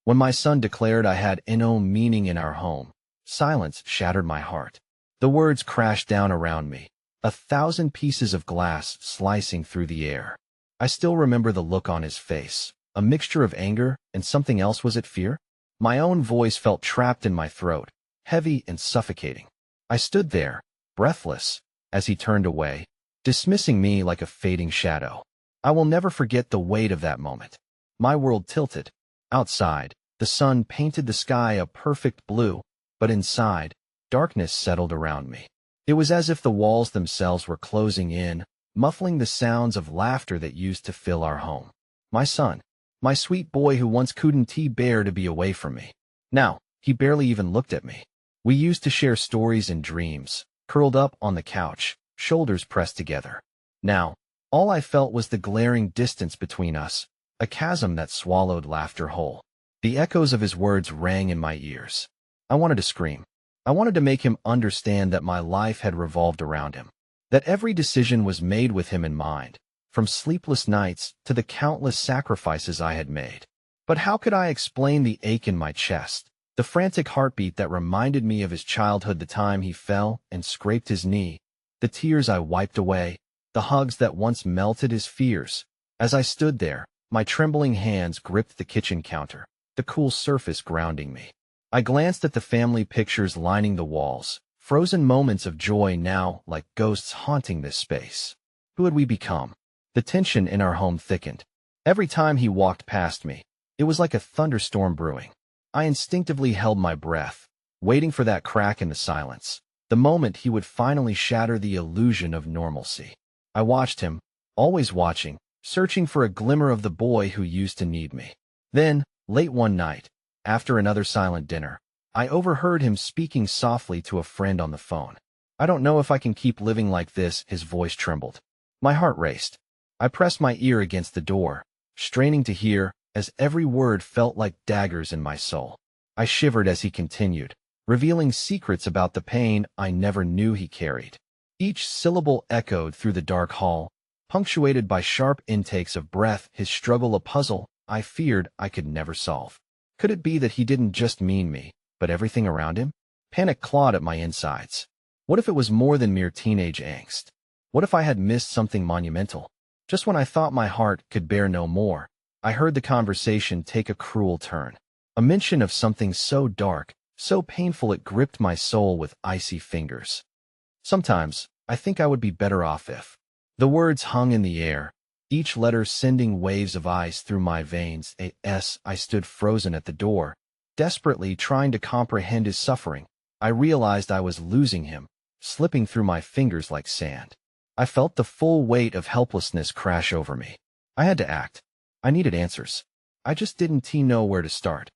When my son declared I had no meaning in our home, silence shattered my heart. The words crashed down around me, 1,000 pieces of glass slicing through the air. I still remember the look on his face, a mixture of anger and something else. Was it fear? My own voice felt trapped in my throat, heavy and suffocating. I stood there, breathless, as he turned away, dismissing me like a fading shadow. I will never forget the weight of that moment. My world tilted. Outside, the sun painted the sky a perfect blue, but inside, darkness settled around me. It was as if the walls themselves were closing in, muffling the sounds of laughter that used to fill our home. My son, my sweet boy who once couldn't bear to be away from me. Now, he barely even looked at me. We used to share stories and dreams, curled up on the couch, shoulders pressed together. Now, all I felt was the glaring distance between us, a chasm that swallowed laughter whole. The echoes of his words rang in my ears. I wanted to scream. I wanted to make him understand that my life had revolved around him, that every decision was made with him in mind, from sleepless nights to the countless sacrifices I had made. But how could I explain the ache in my chest, the frantic heartbeat that reminded me of his childhood, the time he fell and scraped his knee, the tears I wiped away, the hugs that once melted his fears? As I stood there, my trembling hands gripped the kitchen counter, the cool surface grounding me. I glanced at the family pictures lining the walls, frozen moments of joy now like ghosts haunting this space. Who had we become? The tension in our home thickened. Every time he walked past me, it was like a thunderstorm brewing. I instinctively held my breath, waiting for that crack in the silence, the moment he would finally shatter the illusion of normalcy. I watched him, always watching, searching for a glimmer of the boy who used to need me. Then, late one night, after another silent dinner, I overheard him speaking softly to a friend on the phone. "I don't know if I can keep living like this," his voice trembled. My heart raced. I pressed my ear against the door, straining to hear, as every word felt like daggers in my soul. I shivered as he continued, revealing secrets about the pain I never knew he carried. Each syllable echoed through the dark hall, punctuated by sharp intakes of breath, his struggle a puzzle I feared I could never solve. Could it be that he didn't just mean me, but everything around him? Panic clawed at my insides. What if it was more than mere teenage angst? What if I had missed something monumental? Just when I thought my heart could bear no more, I heard the conversation take a cruel turn. A mention of something so dark, so painful it gripped my soul with icy fingers. "Sometimes, I think I would be better off if..." The words hung in the air, each letter sending waves of ice through my veins. I stood frozen at the door, desperately trying to comprehend his suffering. I realized I was losing him, slipping through my fingers like sand. I felt the full weight of helplessness crash over me. I had to act. I needed answers. I just didn't know where to start.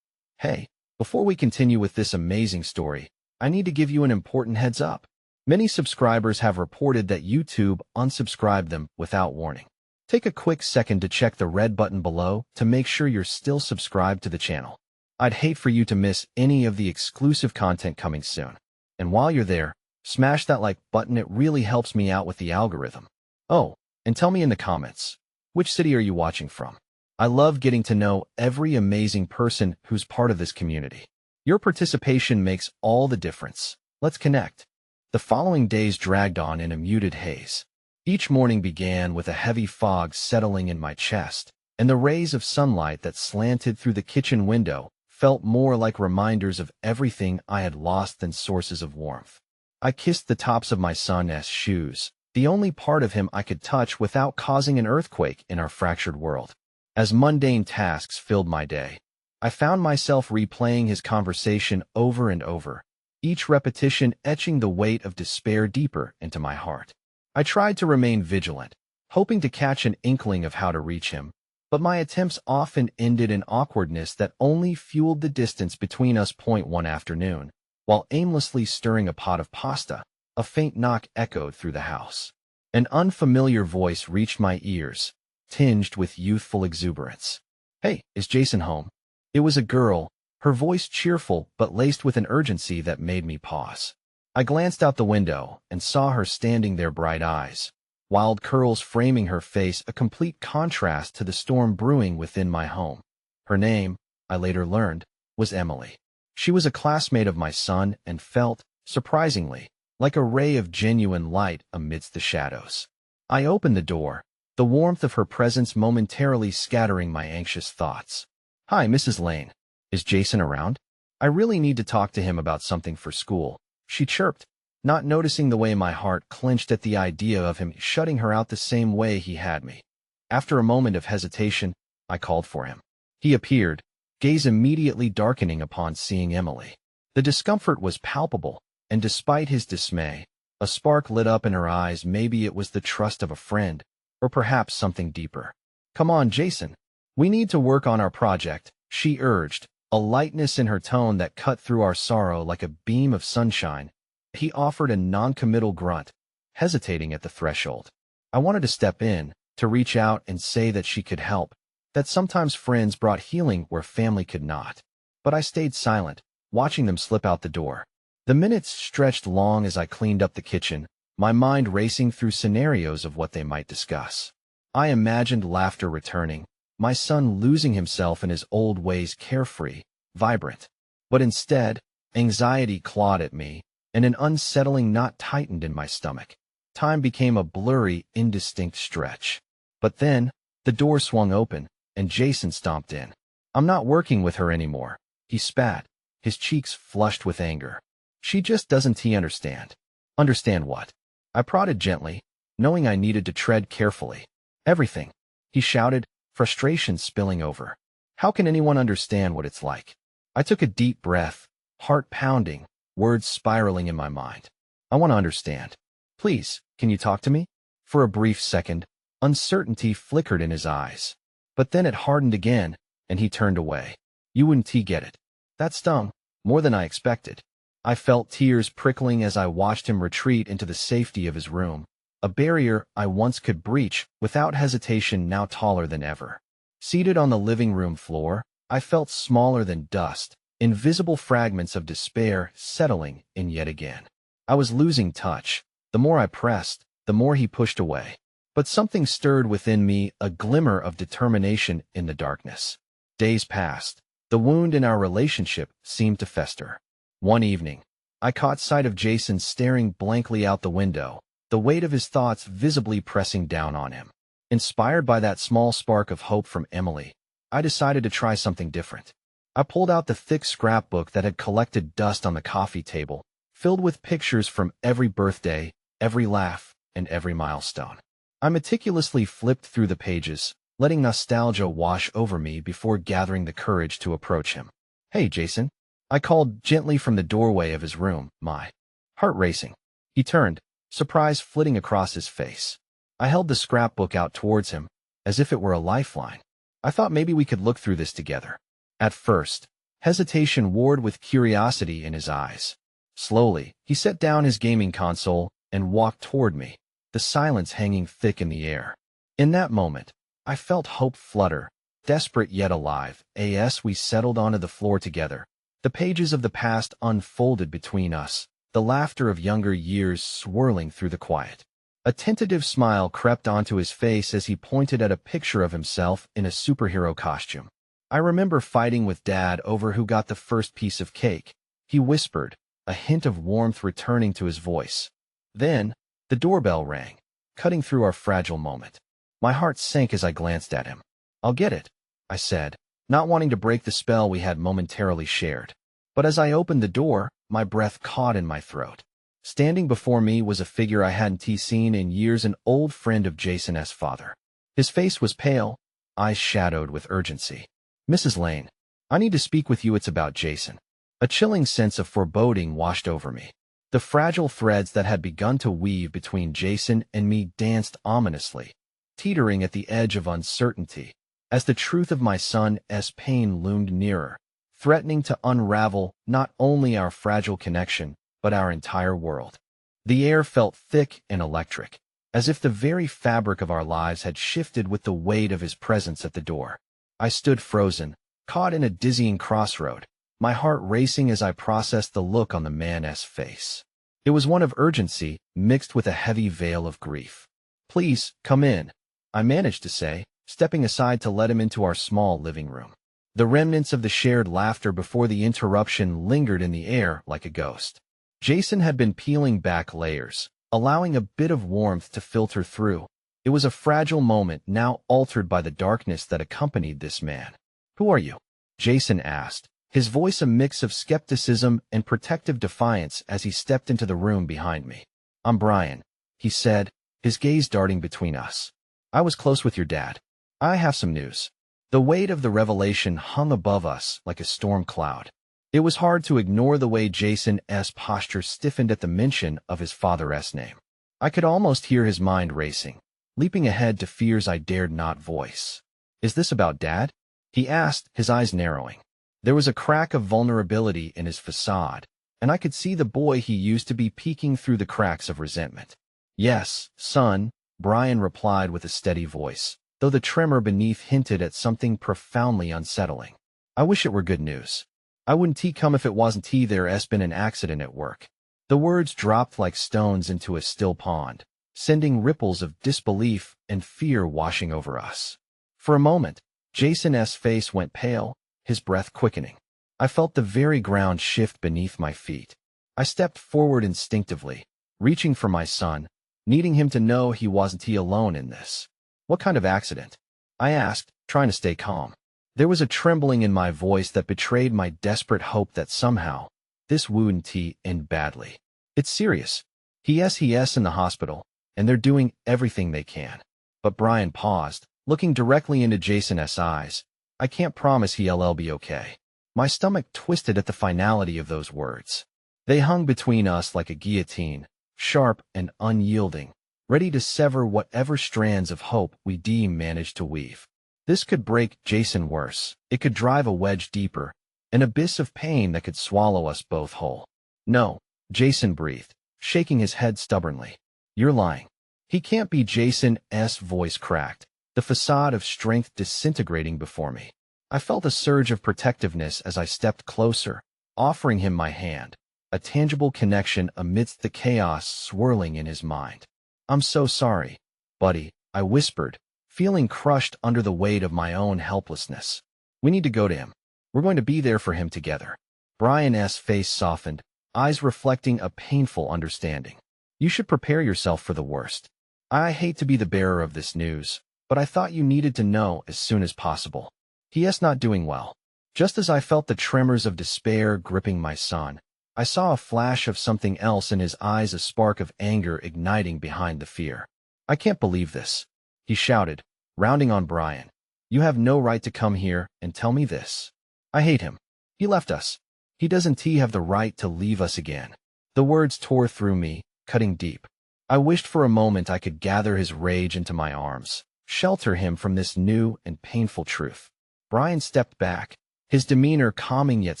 Hey, before we continue with this amazing story, I need to give you an important heads up. Many subscribers have reported that YouTube unsubscribed them without warning. Take a quick second to check the red button below to make sure you're still subscribed to the channel. I'd hate for you to miss any of the exclusive content coming soon. And while you're there, smash that like button. It really helps me out with the algorithm. Oh, and tell me in the comments, which city are you watching from? I love getting to know every amazing person who's part of this community. Your participation makes all the difference. Let's connect. The following days dragged on in a muted haze. Each morning began with a heavy fog settling in my chest, and the rays of sunlight that slanted through the kitchen window felt more like reminders of everything I had lost than sources of warmth. I kissed the tops of my son's shoes, the only part of him I could touch without causing an earthquake in our fractured world. As mundane tasks filled my day, I found myself replaying his conversation over and over, each repetition etching the weight of despair deeper into my heart. I tried to remain vigilant, hoping to catch an inkling of how to reach him, but my attempts often ended in awkwardness that only fueled the distance between us. One afternoon, while aimlessly stirring a pot of pasta, a faint knock echoed through the house. An unfamiliar voice reached my ears, tinged with youthful exuberance. "Hey, is Jason home?" It was a girl, her voice cheerful but laced with an urgency that made me pause. I glanced out the window and saw her standing there, bright eyes, wild curls framing her face, a complete contrast to the storm brewing within my home. Her name, I later learned, was Emily. She was a classmate of my son and felt, surprisingly, like a ray of genuine light amidst the shadows. I opened the door, the warmth of her presence momentarily scattering my anxious thoughts. "Hi, Mrs. Lane. Is Jason around? I really need to talk to him about something for school," she chirped, not noticing the way my heart clenched at the idea of him shutting her out the same way he had me. After a moment of hesitation, I called for him. He appeared, gaze immediately darkening upon seeing Emily. The discomfort was palpable, and despite his dismay, a spark lit up in her eyes. Maybe it was the trust of a friend, or perhaps something deeper. "Come on, Jason. We need to work on our project," she urged, a lightness in her tone that cut through our sorrow like a beam of sunshine. He offered a non-committal grunt, hesitating at the threshold. I wanted to step in, to reach out and say that she could help, that sometimes friends brought healing where family could not. But I stayed silent, watching them slip out the door. The minutes stretched long as I cleaned up the kitchen, my mind racing through scenarios of what they might discuss. I imagined laughter returning, my son losing himself in his old ways, carefree, vibrant. But instead, anxiety clawed at me, and an unsettling knot tightened in my stomach. Time became a blurry, indistinct stretch. But then, the door swung open, and Jason stomped in. "I'm not working with her anymore," he spat, his cheeks flushed with anger. "She just doesn't understand." "Understand what?" I prodded gently, knowing I needed to tread carefully. "Everything," he shouted, frustration spilling over. "How can anyone understand what it's like?" I took a deep breath, heart pounding, words spiraling in my mind. "I want to understand. Please, can you talk to me?" For a brief second, uncertainty flickered in his eyes. But then it hardened again, and he turned away. "You wouldn't get it." That stung, more than I expected. I felt tears prickling as I watched him retreat into the safety of his room, a barrier I once could breach without hesitation, now taller than ever. Seated on the living room floor, I felt smaller than dust, invisible fragments of despair settling in yet again. I was losing touch. The more I pressed, the more he pushed away. But something stirred within me, a glimmer of determination in the darkness. Days passed. The wound in our relationship seemed to fester. One evening, I caught sight of Jason staring blankly out the window, the weight of his thoughts visibly pressing down on him. Inspired by that small spark of hope from Emily, I decided to try something different. I pulled out the thick scrapbook that had collected dust on the coffee table, filled with pictures from every birthday, every laugh, and every milestone. I meticulously flipped through the pages, letting nostalgia wash over me before gathering the courage to approach him. "Hey, Jason," I called gently from the doorway of his room, my heart racing. He turned, surprise flitting across his face. I held the scrapbook out towards him, as if it were a lifeline. "I thought maybe we could look through this together." At first, hesitation warred with curiosity in his eyes. Slowly, he set down his gaming console and walked toward me, the silence hanging thick in the air. In that moment, I felt hope flutter, desperate yet alive. As we settled onto the floor together, the pages of the past unfolded between us, the laughter of younger years swirling through the quiet. A tentative smile crept onto his face as he pointed at a picture of himself in a superhero costume. "I remember fighting with Dad over who got the first piece of cake," he whispered, a hint of warmth returning to his voice. Then, the doorbell rang, cutting through our fragile moment. My heart sank as I glanced at him. "I'll get it," I said, not wanting to break the spell we had momentarily shared. But as I opened the door, my breath caught in my throat. Standing before me was a figure I hadn't seen in years, an old friend of Jason's father. His face was pale, eyes shadowed with urgency. "Mrs. Lane, I need to speak with you. It's about Jason." A chilling sense of foreboding washed over me. The fragile threads that had begun to weave between Jason and me danced ominously, teetering at the edge of uncertainty, as the truth of my son's pain loomed nearer, threatening to unravel not only our fragile connection, but our entire world. The air felt thick and electric, as if the very fabric of our lives had shifted with the weight of his presence at the door. I stood frozen, caught in a dizzying crossroad, my heart racing as I processed the look on the man's face. It was one of urgency, mixed with a heavy veil of grief. "Please, come in," I managed to say, stepping aside to let him into our small living room. The remnants of the shared laughter before the interruption lingered in the air like a ghost. Jason had been peeling back layers, allowing a bit of warmth to filter through. It was a fragile moment now altered by the darkness that accompanied this man. "Who are you?" Jason asked, his voice a mix of skepticism and protective defiance as he stepped into the room behind me. "I'm Brian," he said, his gaze darting between us. "I was close with your dad. I have some news." The weight of the revelation hung above us like a storm cloud. It was hard to ignore the way Jason's posture stiffened at the mention of his father's name. I could almost hear his mind racing, leaping ahead to fears I dared not voice. "Is this about Dad?" he asked, his eyes narrowing. There was a crack of vulnerability in his facade, and I could see the boy he used to be peeking through the cracks of resentment. "Yes, son," Brian replied with a steady voice, though the tremor beneath hinted at something profoundly unsettling. "I wish it were good news. I wouldn't come if it wasn't there's been an accident at work." The words dropped like stones into a still pond, sending ripples of disbelief and fear washing over us. For a moment, Jason's face went pale, his breath quickening. I felt the very ground shift beneath my feet. I stepped forward instinctively, reaching for my son, needing him to know he wasn't alone in this. "What kind of accident?" I asked, trying to stay calm. There was a trembling in my voice that betrayed my desperate hope that somehow this wouldn't end badly. "It's serious. He's in the hospital, and they're doing everything they can." But Brian paused, looking directly into Jason's eyes. "I can't promise he'll be okay." My stomach twisted at the finality of those words. They hung between us like a guillotine, sharp and unyielding, ready to sever whatever strands of hope we managed to weave. This could break Jason worse. It could drive a wedge deeper, an abyss of pain that could swallow us both whole. "No," Jason breathed, shaking his head stubbornly. "You're lying." "He can't be." Jason's voice cracked, the facade of strength disintegrating before me. I felt a surge of protectiveness as I stepped closer, offering him my hand, a tangible connection amidst the chaos swirling in his mind. "I'm so sorry, buddy," I whispered, feeling crushed under the weight of my own helplessness. "We need to go to him. We're going to be there for him together." Brian's face softened, eyes reflecting a painful understanding. "You should prepare yourself for the worst. I hate to be the bearer of this news, but I thought you needed to know as soon as possible. He's not doing well." Just as I felt the tremors of despair gripping my son, I saw a flash of something else in his eyes, a spark of anger igniting behind the fear. "I can't believe this," he shouted, rounding on Brian. "You have no right to come here and tell me this. I hate him. He left us. He doesn't have the right to leave us again." The words tore through me, cutting deep. I wished for a moment I could gather his rage into my arms, shelter him from this new and painful truth. Brian stepped back, his demeanor calming yet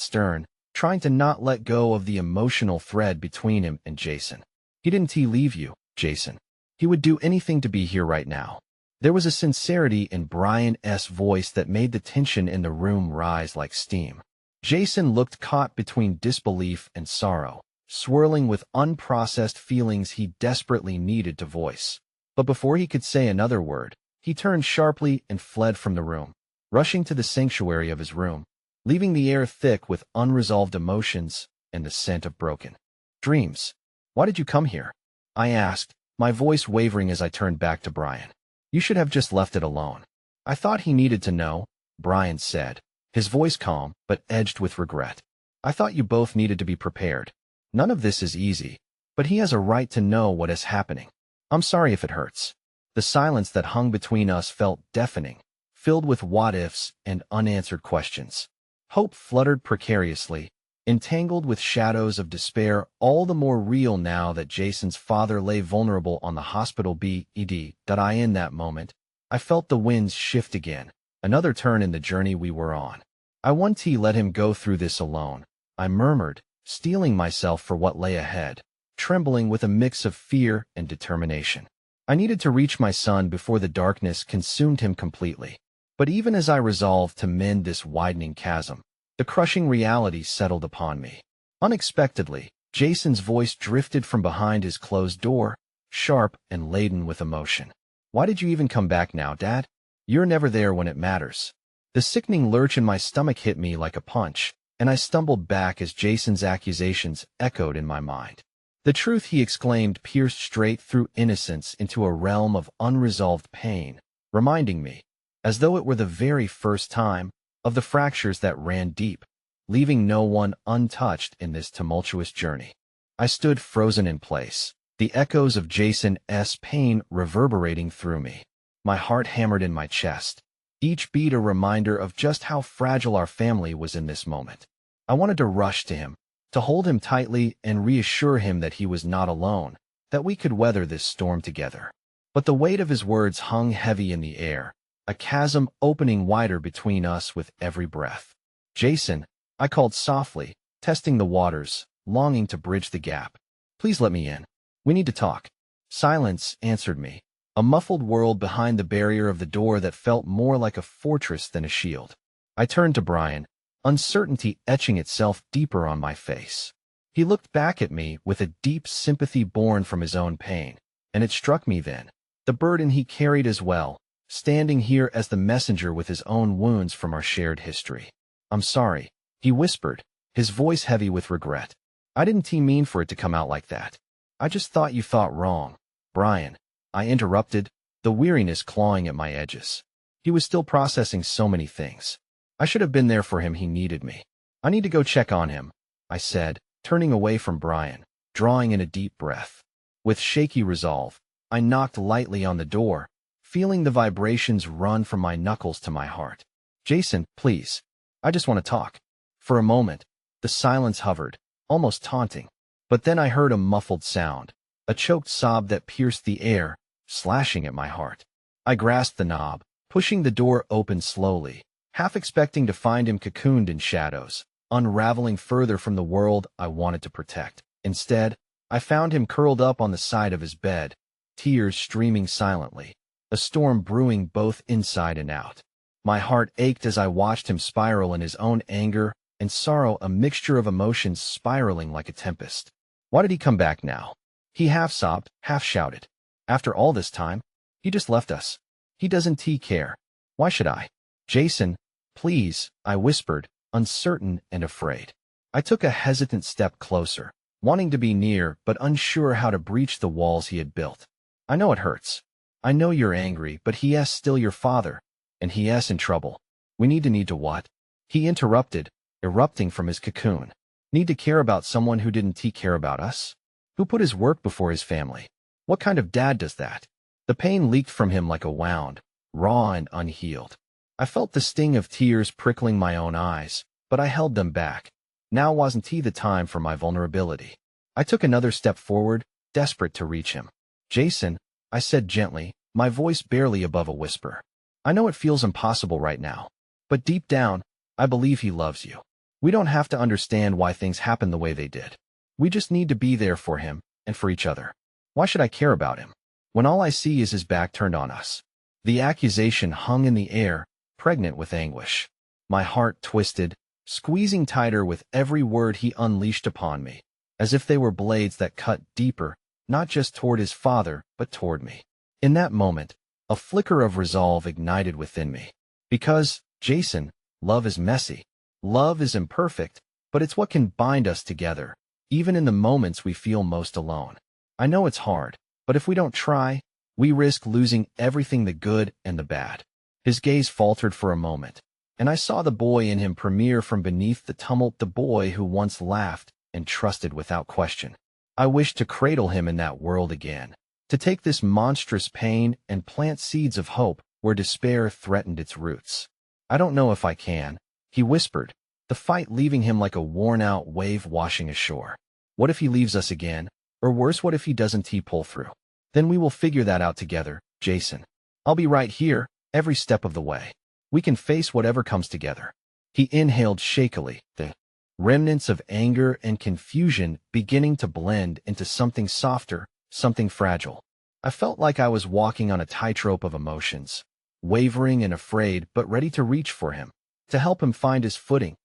stern, trying to not let go of the emotional thread between him and Jason. "He didn't leave you, Jason. He would do anything to be here right now." There was a sincerity in Brian's voice that made the tension in the room rise like steam. Jason looked caught between disbelief and sorrow, swirling with unprocessed feelings he desperately needed to voice. But before he could say another word, he turned sharply and fled from the room, rushing to the sanctuary of his room, leaving the air thick with unresolved emotions and the scent of broken dreams. "Why did you come here?" I asked, my voice wavering as I turned back to Brian. "You should have just left it alone." "I thought he needed to know," Brian said, his voice calm but edged with regret. "I thought you both needed to be prepared. None of this is easy, but he has a right to know what is happening. I'm sorry if it hurts." The silence that hung between us felt deafening, filled with what-ifs and unanswered questions. Hope fluttered precariously, entangled with shadows of despair, all the more real now that Jason's father lay vulnerable on the hospital bed. In that moment, I felt the winds shift again, another turn in the journey we were on. "I won't let him go through this alone," I murmured, steeling myself for what lay ahead, trembling with a mix of fear and determination. I needed to reach my son before the darkness consumed him completely. But even as I resolved to mend this widening chasm, the crushing reality settled upon me. Unexpectedly, Jason's voice drifted from behind his closed door, sharp and laden with emotion. "Why did you even come back now, Dad? You're never there when it matters." The sickening lurch in my stomach hit me like a punch, and I stumbled back as Jason's accusations echoed in my mind. The truth he exclaimed pierced straight through innocence into a realm of unresolved pain, reminding me, as though it were the very first time, of the fractures that ran deep, leaving no one untouched in this tumultuous journey. I stood frozen in place, the echoes of Jason's pain reverberating through me. My heart hammered in my chest, each beat a reminder of just how fragile our family was in this moment. I wanted to rush to him, to hold him tightly and reassure him that he was not alone, that we could weather this storm together. But the weight of his words hung heavy in the air, a chasm opening wider between us with every breath. "Jason," I called softly, testing the waters, longing to bridge the gap. "Please let me in. We need to talk." Silence answered me, a muffled world behind the barrier of the door that felt more like a fortress than a shield. I turned to Brian, uncertainty etching itself deeper on my face. He looked back at me with a deep sympathy born from his own pain, and it struck me then, the burden he carried as well, standing here as the messenger with his own wounds from our shared history. "I'm sorry," he whispered, his voice heavy with regret. "I didn't mean for it to come out like that. I just thought you thought wrong." "Brian," I interrupted, the weariness clawing at my edges. He was still processing so many things. I should have been there for him. He needed me. "I need to go check on him," I said, turning away from Brian, drawing in a deep breath. With shaky resolve, I knocked lightly on the door, feeling the vibrations run from my knuckles to my heart. "Jason, please. I just want to talk." For a moment, the silence hovered, almost taunting. But then I heard a muffled sound, a choked sob that pierced the air, slashing at my heart. I grasped the knob, pushing the door open slowly, half expecting to find him cocooned in shadows, unraveling further from the world I wanted to protect. Instead, I found him curled up on the side of his bed, tears streaming silently, a storm brewing both inside and out. My heart ached as I watched him spiral in his own anger and sorrow, a mixture of emotions spiraling like a tempest. Why did he come back now? He half sobbed, half shouted. After all this time, he just left us. He doesn't care. Why should I? "Jason, please," I whispered, uncertain and afraid. I took a hesitant step closer, wanting to be near but unsure how to breach the walls he had built. "I know it hurts. I know you're angry, but he's still your father, and he's in trouble. We need to what?" He interrupted, erupting from his cocoon. "Need to care about someone who didn't care about us? Who put his work before his family? What kind of dad does that?" The pain leaked from him like a wound, raw and unhealed. I felt the sting of tears prickling my own eyes, but I held them back. Now wasn't the time for my vulnerability. I took another step forward, desperate to reach him. "Jason," I said gently, my voice barely above a whisper. "I know it feels impossible right now, but deep down, I believe he loves you. We don't have to understand why things happen the way they did. We just need to be there for him and for each other. Why should I care about him when all I see is his back turned on us?" The accusation hung in the air, pregnant with anguish. My heart twisted, squeezing tighter with every word he unleashed upon me, as if they were blades that cut deeper, not just toward his father, but toward me. In that moment, a flicker of resolve ignited within me. Because, Jason, love is messy. Love is imperfect, but it's what can bind us together, even in the moments we feel most alone. I know it's hard, but if we don't try, we risk losing everything, the good and the bad. His gaze faltered for a moment, and I saw the boy in him premiere from beneath the tumult, the boy who once laughed and trusted without question. I wished to cradle him in that world again, to take this monstrous pain and plant seeds of hope where despair threatened its roots. "I don't know if I can," he whispered, the fight leaving him like a worn-out wave washing ashore. "What if he leaves us again? Or worse, what if he doesn't pull through? Then we will figure that out together, Jason. I'll be right here, every step of the way. We can face whatever comes together." He inhaled shakily, the remnants of anger and confusion beginning to blend into something softer, something fragile. I felt like I was walking on a tightrope of emotions, wavering and afraid but ready to reach for him, to help him find his footing.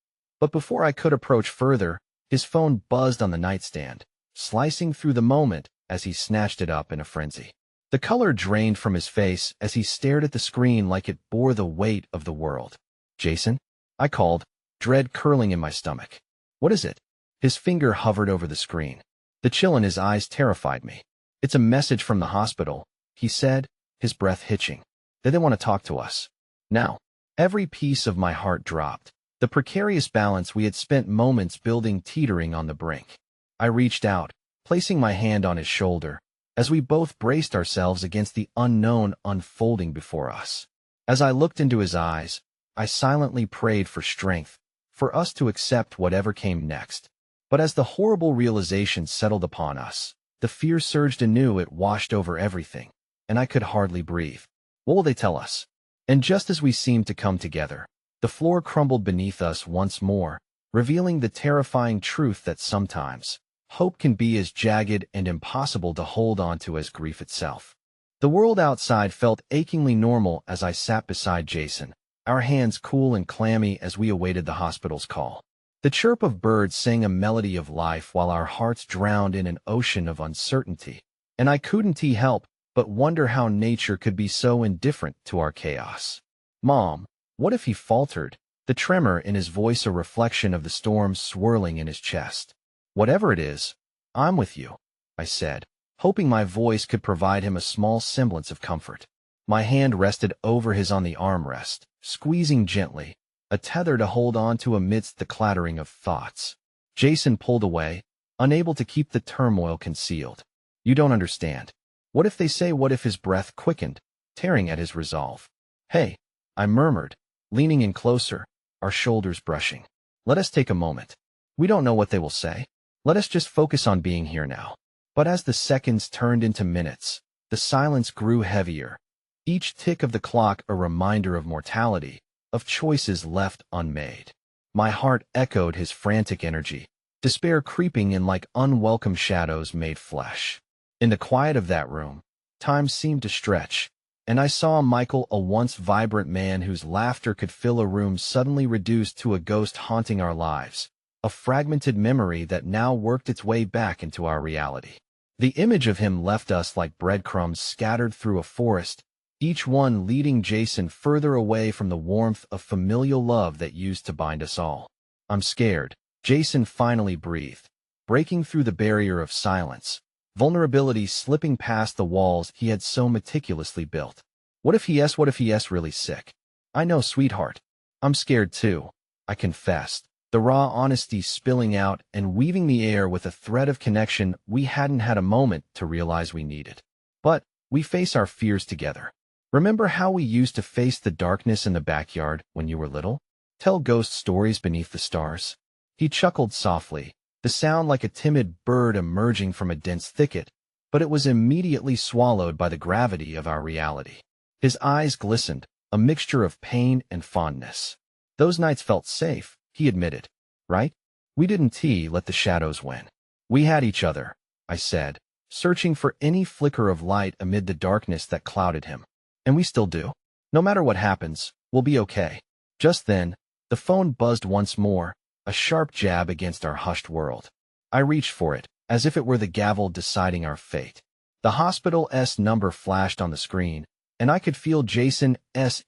But before I could approach further, his phone buzzed on the nightstand, slicing through the moment as he snatched it up in a frenzy. The color drained from his face as he stared at the screen like it bore the weight of the world. Jason? I called, dread curling in my stomach. What is it? His finger hovered over the screen. The chill in his eyes terrified me. It's a message from the hospital, he said, his breath hitching. They want to talk to us. Now, every piece of my heart dropped. The precarious balance we had spent moments building teetering on the brink. I reached out, placing my hand on his shoulder, as we both braced ourselves against the unknown unfolding before us. As I looked into his eyes, I silently prayed for strength, for us to accept whatever came next. But as the horrible realization settled upon us, the fear surged anew. It washed over everything, and I could hardly breathe. What will they tell us? And just as we seemed to come together, the floor crumbled beneath us once more, revealing the terrifying truth that sometimes hope can be as jagged and impossible to hold on to as grief itself. The world outside felt achingly normal as I sat beside Jason, our hands cool and clammy as we awaited the hospital's call. The chirp of birds sang a melody of life while our hearts drowned in an ocean of uncertainty, and I couldn't help but wonder how nature could be so indifferent to our chaos. Mom, what if he faltered, the tremor in his voice a reflection of the storm swirling in his chest. Whatever it is, I'm with you, I said, hoping my voice could provide him a small semblance of comfort. My hand rested over his on the armrest, squeezing gently, a tether to hold on to amidst the clattering of thoughts. Jason pulled away, unable to keep the turmoil concealed. You don't understand. What if they say? What if? His breath quickened, tearing at his resolve. Hey, I murmured, leaning in closer, our shoulders brushing. Let us take a moment. We don't know what they will say. Let us just focus on being here now. But as the seconds turned into minutes, the silence grew heavier, each tick of the clock a reminder of mortality, of choices left unmade. My heart echoed his frantic energy, despair creeping in like unwelcome shadows made flesh. In the quiet of that room, time seemed to stretch, and I saw Michael, a once vibrant man whose laughter could fill a room, suddenly reduced to a ghost haunting our lives, a fragmented memory that now worked its way back into our reality. The image of him left us like breadcrumbs scattered through a forest, each one leading Jason further away from the warmth of familial love that used to bind us all. I'm scared, Jason finally breathed, breaking through the barrier of silence, vulnerability slipping past the walls he had so meticulously built. What if he's really sick? I know, sweetheart. I'm scared too, I confessed, the raw honesty spilling out and weaving the air with a thread of connection we hadn't had a moment to realize we needed. But we face our fears together. Remember how we used to face the darkness in the backyard when you were little? Tell ghost stories beneath the stars? He chuckled softly, the sound like a timid bird emerging from a dense thicket, but it was immediately swallowed by the gravity of our reality. His eyes glistened, a mixture of pain and fondness. Those nights felt safe, he admitted. Right? We didn't let the shadows win. We had each other, I said, searching for any flicker of light amid the darkness that clouded him. And we still do. No matter what happens, we'll be okay. Just then, the phone buzzed once more, a sharp jab against our hushed world. I reached for it, as if it were the gavel deciding our fate. The hospital's number flashed on the screen, and I could feel Jason's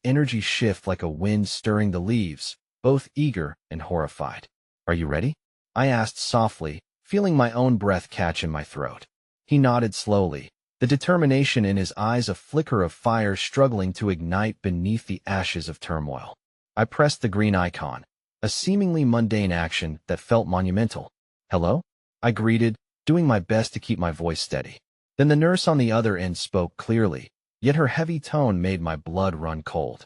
energy shift like a wind stirring the leaves, both eager and horrified. Are you ready? I asked softly, feeling my own breath catch in my throat. He nodded slowly, the determination in his eyes a flicker of fire struggling to ignite beneath the ashes of turmoil. I pressed the green icon, a seemingly mundane action that felt monumental. Hello? I greeted, doing my best to keep my voice steady. Then the nurse on the other end spoke clearly, yet her heavy tone made my blood run cold.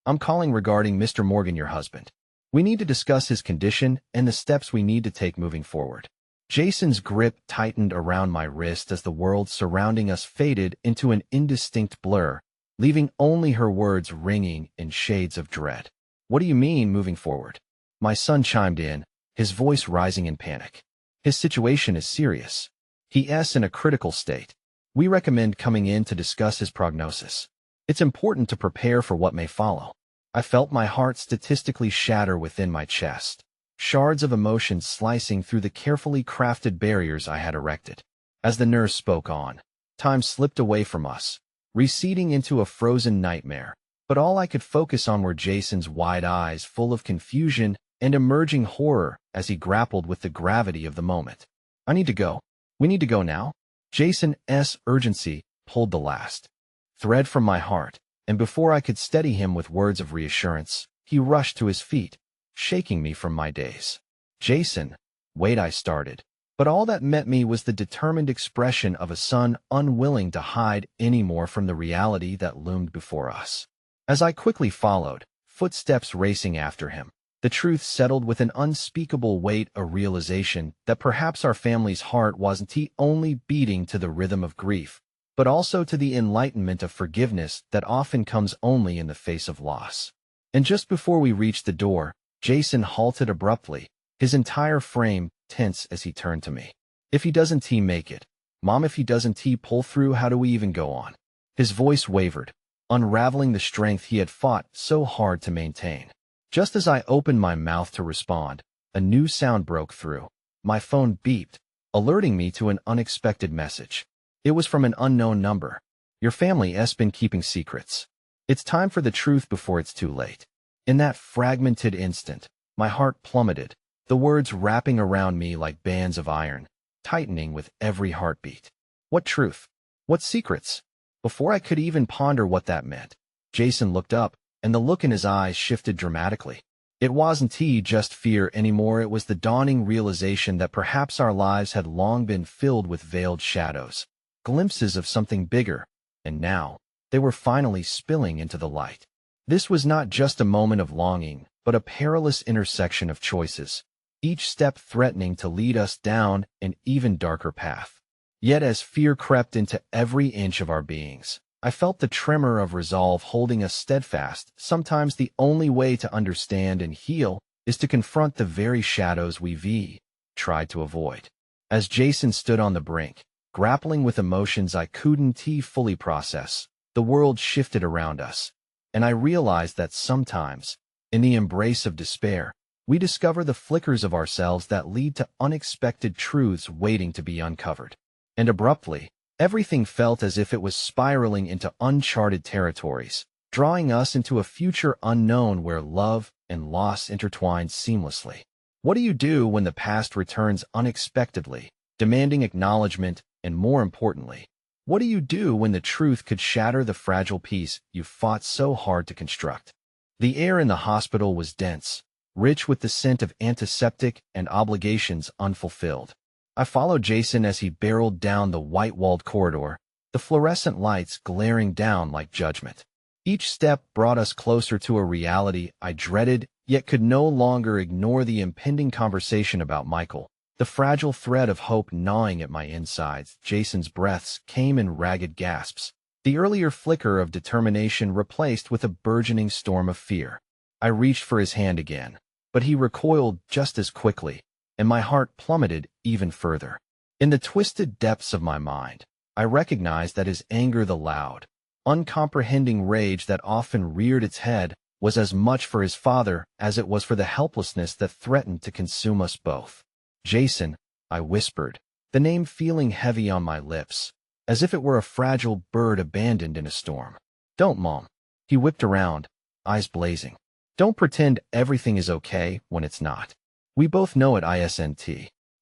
I'm calling regarding Mr. Morgan, your husband. We need to discuss his condition and the steps we need to take moving forward. Jason's grip tightened around my wrist as the world surrounding us faded into an indistinct blur, leaving only her words ringing in shades of dread. What do you mean, moving forward? My son chimed in, his voice rising in panic. His situation is serious. He's in a critical state. We recommend coming in to discuss his prognosis. It's important to prepare for what may follow. I felt my heart statistically shatter within my chest, shards of emotion slicing through the carefully crafted barriers I had erected. As the nurse spoke on, time slipped away from us, receding into a frozen nightmare, but all I could focus on were Jason's wide eyes full of confusion and emerging horror as he grappled with the gravity of the moment. I need to go. We need to go now. Jason's urgency pulled the last thread from my heart, and before I could steady him with words of reassurance, he rushed to his feet, shaking me from my daze. Jason, wait, I started. But all that met me was the determined expression of a son unwilling to hide any more from the reality that loomed before us. As I quickly followed, footsteps racing after him, the truth settled with an unspeakable weight, a realization that perhaps our family's heart wasn't only beating to the rhythm of grief, but also to the enlightenment of forgiveness that often comes only in the face of loss. And just before we reached the door, Jason halted abruptly, his entire frame tense as he turned to me. If he doesn't make it. Mom, if he doesn't pull through, how do we even go on? His voice wavered, unraveling the strength he had fought so hard to maintain. Just as I opened my mouth to respond, a new sound broke through. My phone beeped, alerting me to an unexpected message. It was from an unknown number. Your family has been keeping secrets. It's time for the truth before it's too late. In that fragmented instant, my heart plummeted, the words wrapping around me like bands of iron, tightening with every heartbeat. What truth? What secrets? Before I could even ponder what that meant, Jason looked up, and the look in his eyes shifted dramatically. It wasn't just fear anymore, it was the dawning realization that perhaps our lives had long been filled with veiled shadows, glimpses of something bigger, and now, they were finally spilling into the light. This was not just a moment of longing, but a perilous intersection of choices, each step threatening to lead us down an even darker path. Yet as fear crept into every inch of our beings, I felt the tremor of resolve holding us steadfast. Sometimes the only way to understand and heal is to confront the very shadows we've tried to avoid. As Jason stood on the brink, grappling with emotions I couldn't fully process, the world shifted around us, and I realized that sometimes, in the embrace of despair, we discover the flickers of ourselves that lead to unexpected truths waiting to be uncovered. And abruptly, everything felt as if it was spiraling into uncharted territories, drawing us into a future unknown where love and loss intertwined seamlessly. What do you do when the past returns unexpectedly, demanding acknowledgement, and more importantly, what do you do when the truth could shatter the fragile peace you fought so hard to construct? The air in the hospital was dense, rich with the scent of antiseptic and obligations unfulfilled. I followed Jason as he barreled down the white-walled corridor, the fluorescent lights glaring down like judgment. Each step brought us closer to a reality I dreaded, yet could no longer ignore: the impending conversation about Michael, the fragile thread of hope gnawing at my insides. Jason's breaths came in ragged gasps, the earlier flicker of determination replaced with a burgeoning storm of fear. I reached for his hand again, but he recoiled just as quickly, and my heart plummeted even further. In the twisted depths of my mind, I recognized that his anger, the loud, uncomprehending rage that often reared its head, was as much for his father as it was for the helplessness that threatened to consume us both. Jason, I whispered, the name feeling heavy on my lips, as if it were a fragile bird abandoned in a storm. Don't, Mom. He whipped around, eyes blazing. Don't pretend everything is okay when it's not. We both know it isn't.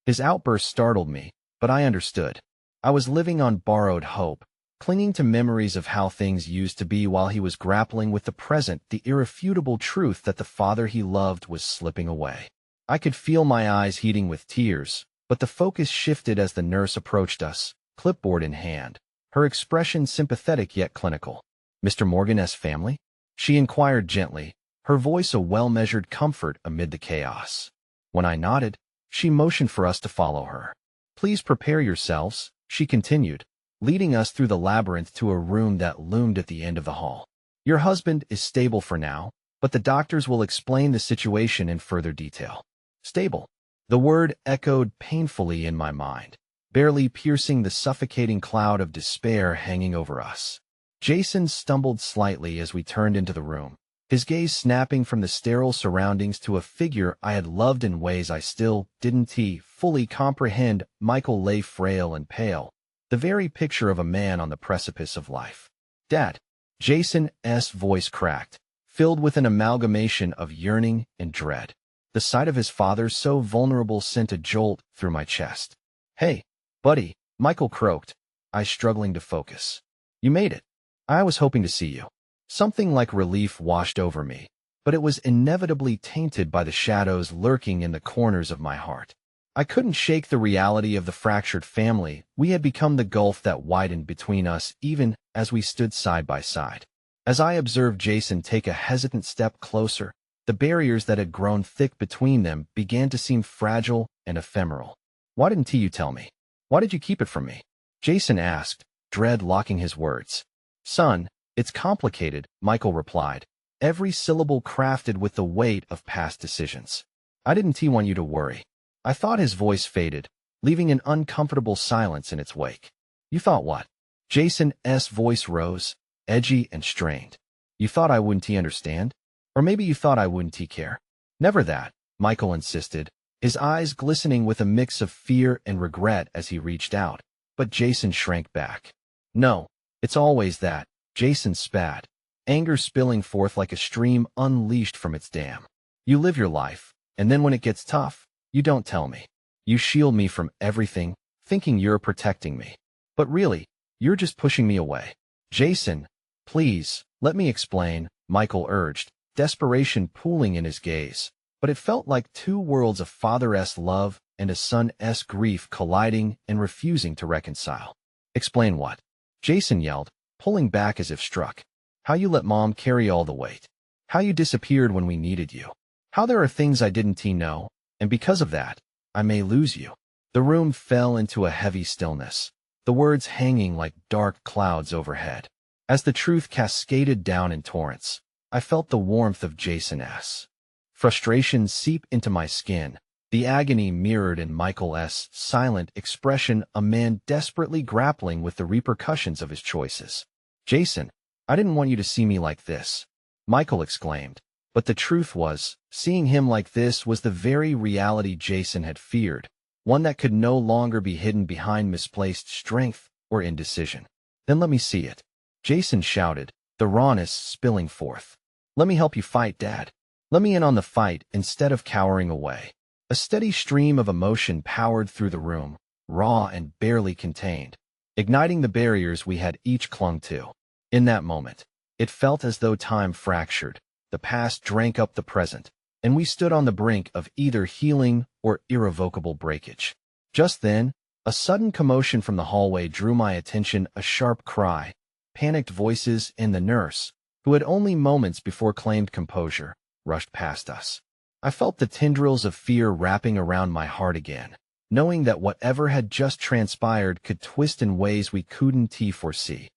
His outburst startled me, but I understood. I was living on borrowed hope, clinging to memories of how things used to be while he was grappling with the present, the irrefutable truth that the father he loved was slipping away. I could feel my eyes heating with tears, but the focus shifted as the nurse approached us, clipboard in hand, her expression sympathetic yet clinical. Mr. Morgan's family? She inquired gently, her voice a well-measured comfort amid the chaos. When I nodded, she motioned for us to follow her. Please prepare yourselves, she continued, leading us through the labyrinth to a room that loomed at the end of the hall. Your husband is stable for now, but the doctors will explain the situation in further detail. Stable. The word echoed painfully in my mind, barely piercing the suffocating cloud of despair hanging over us. Jason stumbled slightly as we turned into the room, his gaze snapping from the sterile surroundings to a figure I had loved in ways I still didn't fully comprehend. Michael lay frail and pale, the very picture of a man on the precipice of life. Dad, Jason's voice cracked, filled with an amalgamation of yearning and dread. The sight of his father so vulnerable sent a jolt through my chest. "Hey, buddy," Michael croaked, I struggling to focus. "You made it. I was hoping to see you." Something like relief washed over me, but it was inevitably tainted by the shadows lurking in the corners of my heart. I couldn't shake the reality of the fractured family. We had become the gulf that widened between us even as we stood side by side. As I observed Jason take a hesitant step closer, the barriers that had grown thick between them began to seem fragile and ephemeral. "Why didn't you tell me? Why did you keep it from me?" Jason asked, dread locking his words. "Son, it's complicated," Michael replied, every syllable crafted with the weight of past decisions. "I didn't want you to worry." I thought his voice faded, leaving an uncomfortable silence in its wake. "You thought what?" Jason's voice rose, edgy and strained. "You thought I wouldn't understand? Or maybe you thought I wouldn't care?" "Never that," Michael insisted, his eyes glistening with a mix of fear and regret as he reached out. But Jason shrank back. "No, it's always that," Jason spat, anger spilling forth like a stream unleashed from its dam. "You live your life, and then when it gets tough, you don't tell me. You shield me from everything, thinking you're protecting me. But really, you're just pushing me away." "Jason, please, let me explain," Michael urged, desperation pooling in his gaze. But it felt like two worlds of father's love and a son's grief colliding and refusing to reconcile. "Explain what?" Jason yelled, pulling back as if struck. "How you let Mom carry all the weight. How you disappeared when we needed you. How there are things I didn't know, and because of that, I may lose you." The room fell into a heavy stillness, the words hanging like dark clouds overhead. As the truth cascaded down in torrents, I felt the warmth of Jason's frustration seep into my skin, the agony mirrored in Michael's silent expression, a man desperately grappling with the repercussions of his choices. "Jason, I didn't want you to see me like this," Michael exclaimed. But the truth was, seeing him like this was the very reality Jason had feared, one that could no longer be hidden behind misplaced strength or indecision. "Then let me see it," Jason shouted, the rawness spilling forth. "Let me help you fight, Dad. Let me in on the fight instead of cowering away." A steady stream of emotion powered through the room, raw and barely contained, igniting the barriers we had each clung to. In that moment, it felt as though time fractured, the past drank up the present, and we stood on the brink of either healing or irrevocable breakage. Just then, a sudden commotion from the hallway drew my attention, a sharp cry, panicked voices, and the nurse, who had only moments before claimed composure, rushed past us. I felt the tendrils of fear wrapping around my heart again, knowing that whatever had just transpired could twist in ways we couldn't foresee.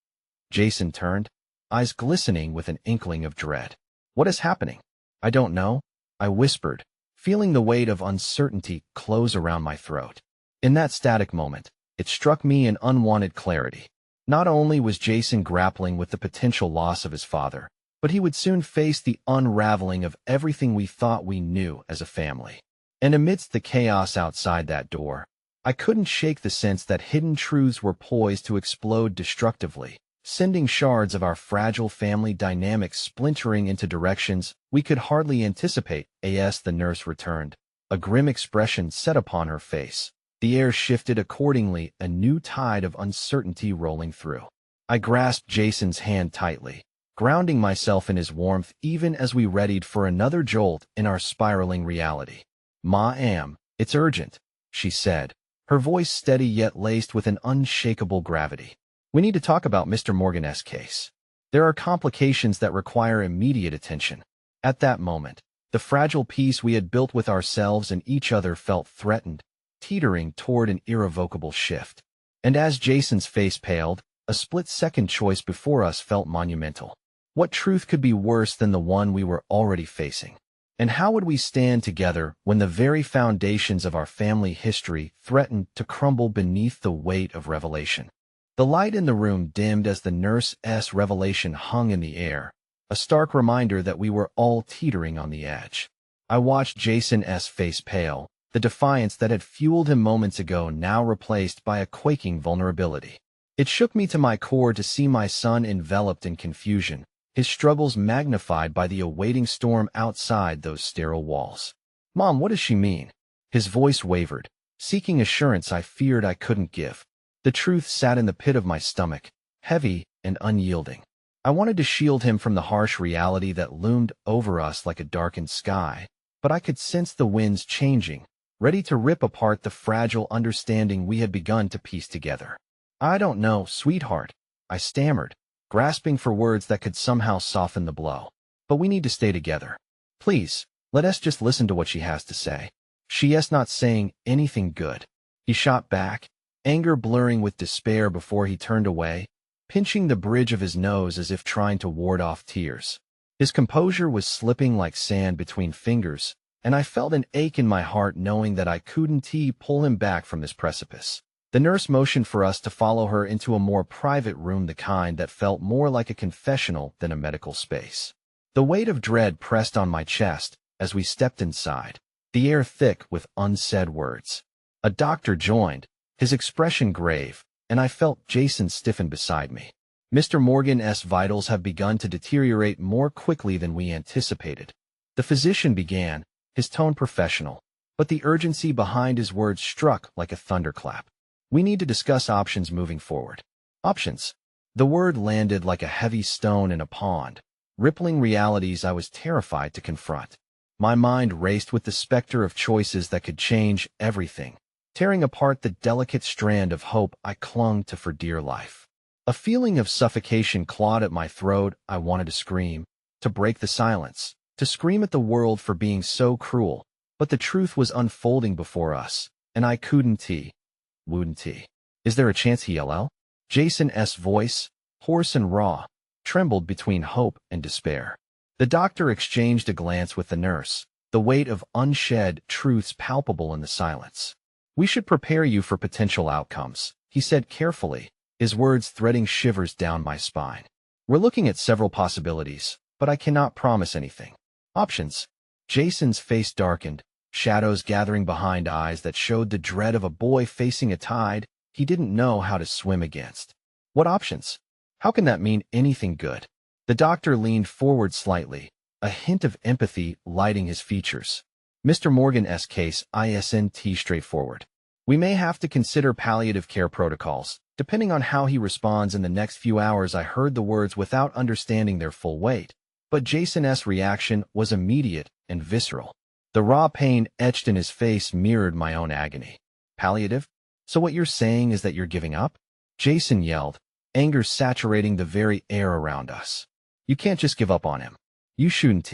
Jason turned, eyes glistening with an inkling of dread. "What is happening?" "I don't know," I whispered, feeling the weight of uncertainty close around my throat. In that static moment, it struck me in unwanted clarity. Not only was Jason grappling with the potential loss of his father, but he would soon face the unraveling of everything we thought we knew as a family. And amidst the chaos outside that door, I couldn't shake the sense that hidden truths were poised to explode destructively, sending shards of our fragile family dynamics splintering into directions we could hardly anticipate. As the nurse returned, a grim expression set upon her face. The air shifted accordingly, a new tide of uncertainty rolling through. I grasped Jason's hand tightly, grounding myself in his warmth even as we readied for another jolt in our spiraling reality. "Ma'am, it's urgent," she said, her voice steady yet laced with an unshakable gravity. "We need to talk about Mr. Morgan's case. There are complications that require immediate attention." At that moment, the fragile peace we had built with ourselves and each other felt threatened, teetering toward an irrevocable shift. And as Jason's face paled, a split-second choice before us felt monumental. What truth could be worse than the one we were already facing? And how would we stand together when the very foundations of our family history threatened to crumble beneath the weight of revelation? The light in the room dimmed as the nurse's revelation hung in the air, a stark reminder that we were all teetering on the edge. I watched Jason's face pale, the defiance that had fueled him moments ago now replaced by a quaking vulnerability. It shook me to my core to see my son enveloped in confusion, his struggles magnified by the awaiting storm outside those sterile walls. "Mom, what does she mean?" His voice wavered, seeking assurance I feared I couldn't give. The truth sat in the pit of my stomach, heavy and unyielding. I wanted to shield him from the harsh reality that loomed over us like a darkened sky, but I could sense the winds changing, ready to rip apart the fragile understanding we had begun to piece together. "I don't know, sweetheart," I stammered, grasping for words that could somehow soften the blow. "But we need to stay together. Please, let us just listen to what she has to say. She is not saying anything good." He shot back, anger blurring with despair before he turned away, pinching the bridge of his nose as if trying to ward off tears. His composure was slipping like sand between fingers, and I felt an ache in my heart knowing that I couldn't pull him back from this precipice. The nurse motioned for us to follow her into a more private room, the kind that felt more like a confessional than a medical space. The weight of dread pressed on my chest as we stepped inside, the air thick with unsaid words. A doctor joined, his expression grave, and I felt Jason stiffen beside me. "Mr. Morgan's vitals have begun to deteriorate more quickly than we anticipated." The physician began, his tone professional, but the urgency behind his words struck like a thunderclap. "We need to discuss options moving forward." Options. The word landed like a heavy stone in a pond, rippling realities I was terrified to confront. My mind raced with the specter of choices that could change everything, tearing apart the delicate strand of hope I clung to for dear life. A feeling of suffocation clawed at my throat. I wanted to scream, to break the silence, to scream at the world for being so cruel, but the truth was unfolding before us, and I wouldn't. "Is there a chance he'll?" Jason's voice, hoarse and raw, trembled between hope and despair. The doctor exchanged a glance with the nurse, the weight of unshed truths palpable in the silence. "We should prepare you for potential outcomes," he said carefully, his words threading shivers down my spine. "We're looking at several possibilities, but I cannot promise anything." Options. Jason's face darkened, shadows gathering behind eyes that showed the dread of a boy facing a tide he didn't know how to swim against. "What options? How can that mean anything good?" The doctor leaned forward slightly, a hint of empathy lighting his features. "Mr. Morgan's case isn't straightforward. We may have to consider palliative care protocols, depending on how he responds in the next few hours." I heard the words without understanding their full weight, but Jason's reaction was immediate and visceral. The raw pain etched in his face mirrored my own agony. "Palliative? So what you're saying is that you're giving up?" Jason yelled, anger saturating the very air around us. "You can't just give up on him. You shouldn't."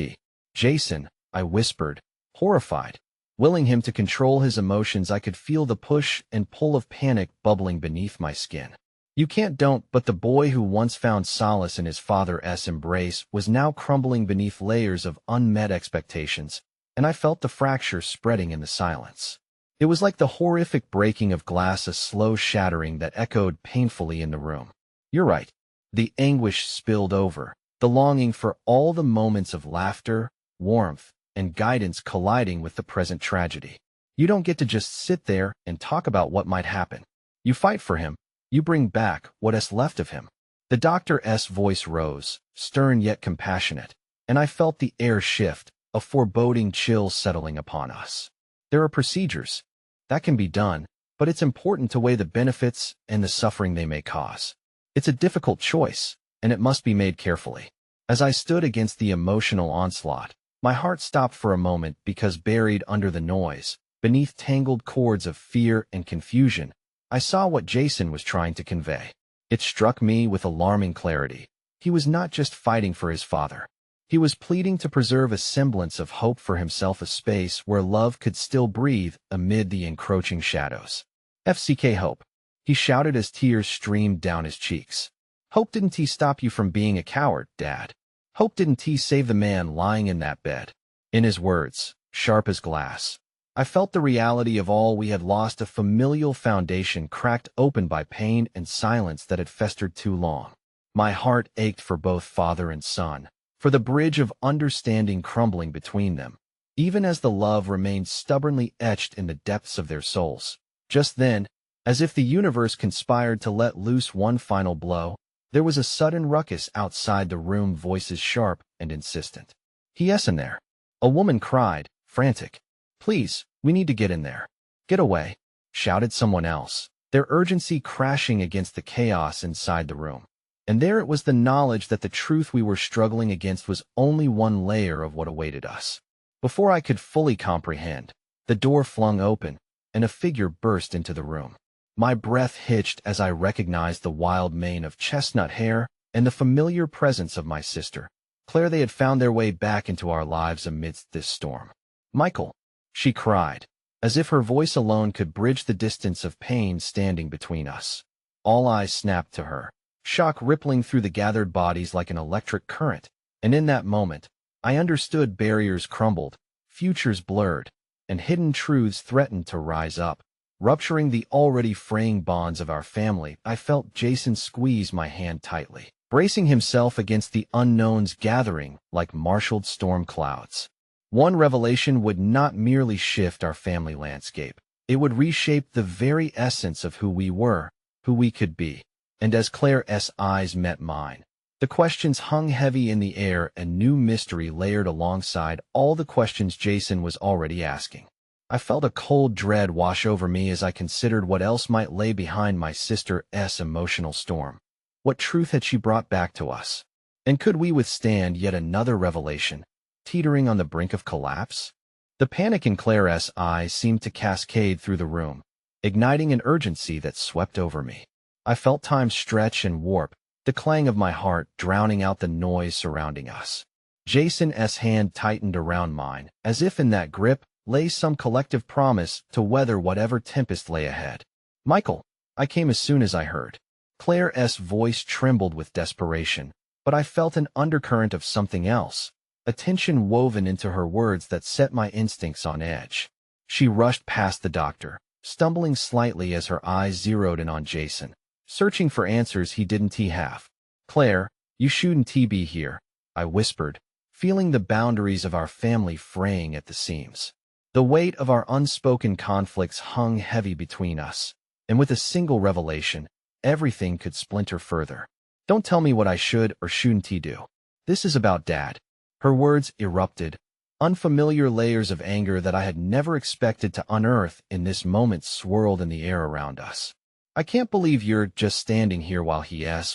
"Jason," I whispered, horrified. Willing him to control his emotions, I could feel the push and pull of panic bubbling beneath my skin. "You can't, don't." But the boy who once found solace in his father's embrace was now crumbling beneath layers of unmet expectations, and I felt the fracture spreading in the silence. It was like the horrific breaking of glass, a slow shattering that echoed painfully in the room. "You're right." The anguish spilled over, the longing for all the moments of laughter, warmth, and guidance colliding with the present tragedy. "You don't get to just sit there and talk about what might happen. You fight for him. You bring back what's left of him." The doctor's voice rose, stern yet compassionate, and I felt the air shift, a foreboding chill settling upon us. "There are procedures. That can be done, but it's important to weigh the benefits and the suffering they may cause. It's a difficult choice, and it must be made carefully." As I stood against the emotional onslaught, my heart stopped for a moment because buried under the noise, beneath tangled cords of fear and confusion, I saw what Jason was trying to convey. It struck me with alarming clarity. He was not just fighting for his father. He was pleading to preserve a semblance of hope for himself, a space where love could still breathe amid the encroaching shadows. "FCK hope," he shouted as tears streamed down his cheeks. "Hope didn't stop you from being a coward, Dad. Hope didn't save the man lying in that bed." In his words, sharp as glass, I felt the reality of all we had lost, a familial foundation cracked open by pain and silence that had festered too long. My heart ached for both father and son, for the bridge of understanding crumbling between them, even as the love remained stubbornly etched in the depths of their souls. Just then, As if the universe conspired to let loose one final blow, there was a sudden ruckus outside the room, voices sharp and insistent. "Yes, in there!" A woman cried, frantic. "Please, we need to get in there." "Get away!" shouted someone else, their urgency crashing against the chaos inside the room. And there it was, the knowledge that the truth we were struggling against was only one layer of what awaited us. Before I could fully comprehend, the door flung open, and a figure burst into the room. My breath hitched as I recognized the wild mane of chestnut hair and the familiar presence of my sister, Claire. They had found their way back into our lives amidst this storm. "Michael!" she cried, as if her voice alone could bridge the distance of pain standing between us. All eyes snapped to her, shock rippling through the gathered bodies like an electric current, and in that moment, I understood. Barriers crumbled, futures blurred, and hidden truths threatened to rise up, rupturing the already fraying bonds of our family. I felt Jason squeeze my hand tightly, bracing himself against the unknowns gathering like marshaled storm clouds. One revelation would not merely shift our family landscape. It would reshape the very essence of who we were, who we could be. And as Claire's eyes met mine, the questions hung heavy in the air, a new mystery layered alongside all the questions Jason was already asking. I felt a cold dread wash over me as I considered what else might lay behind my sister's emotional storm. What truth had she brought back to us? And could we withstand yet another revelation, teetering on the brink of collapse? The panic in Claire's eyes seemed to cascade through the room, igniting an urgency that swept over me. I felt time stretch and warp, the clang of my heart drowning out the noise surrounding us. Jason's hand tightened around mine, as if in that grip lay some collective promise to weather whatever tempest lay ahead. "Michael!" I came as soon as I heard. Claire's voice trembled with desperation, but I felt an undercurrent of something else, a tension woven into her words that set my instincts on edge. She rushed past the doctor, stumbling slightly as her eyes zeroed in on Jason, searching for answers he didn't have. "Claire, you shouldn't be here," I whispered, feeling the boundaries of our family fraying at the seams. The weight of our unspoken conflicts hung heavy between us, and with a single revelation, everything could splinter further. "Don't tell me what I should or shouldn't do. This is about Dad." Her words erupted, unfamiliar layers of anger that I had never expected to unearth in this moment swirled in the air around us. "I can't believe you're just standing here while he's,"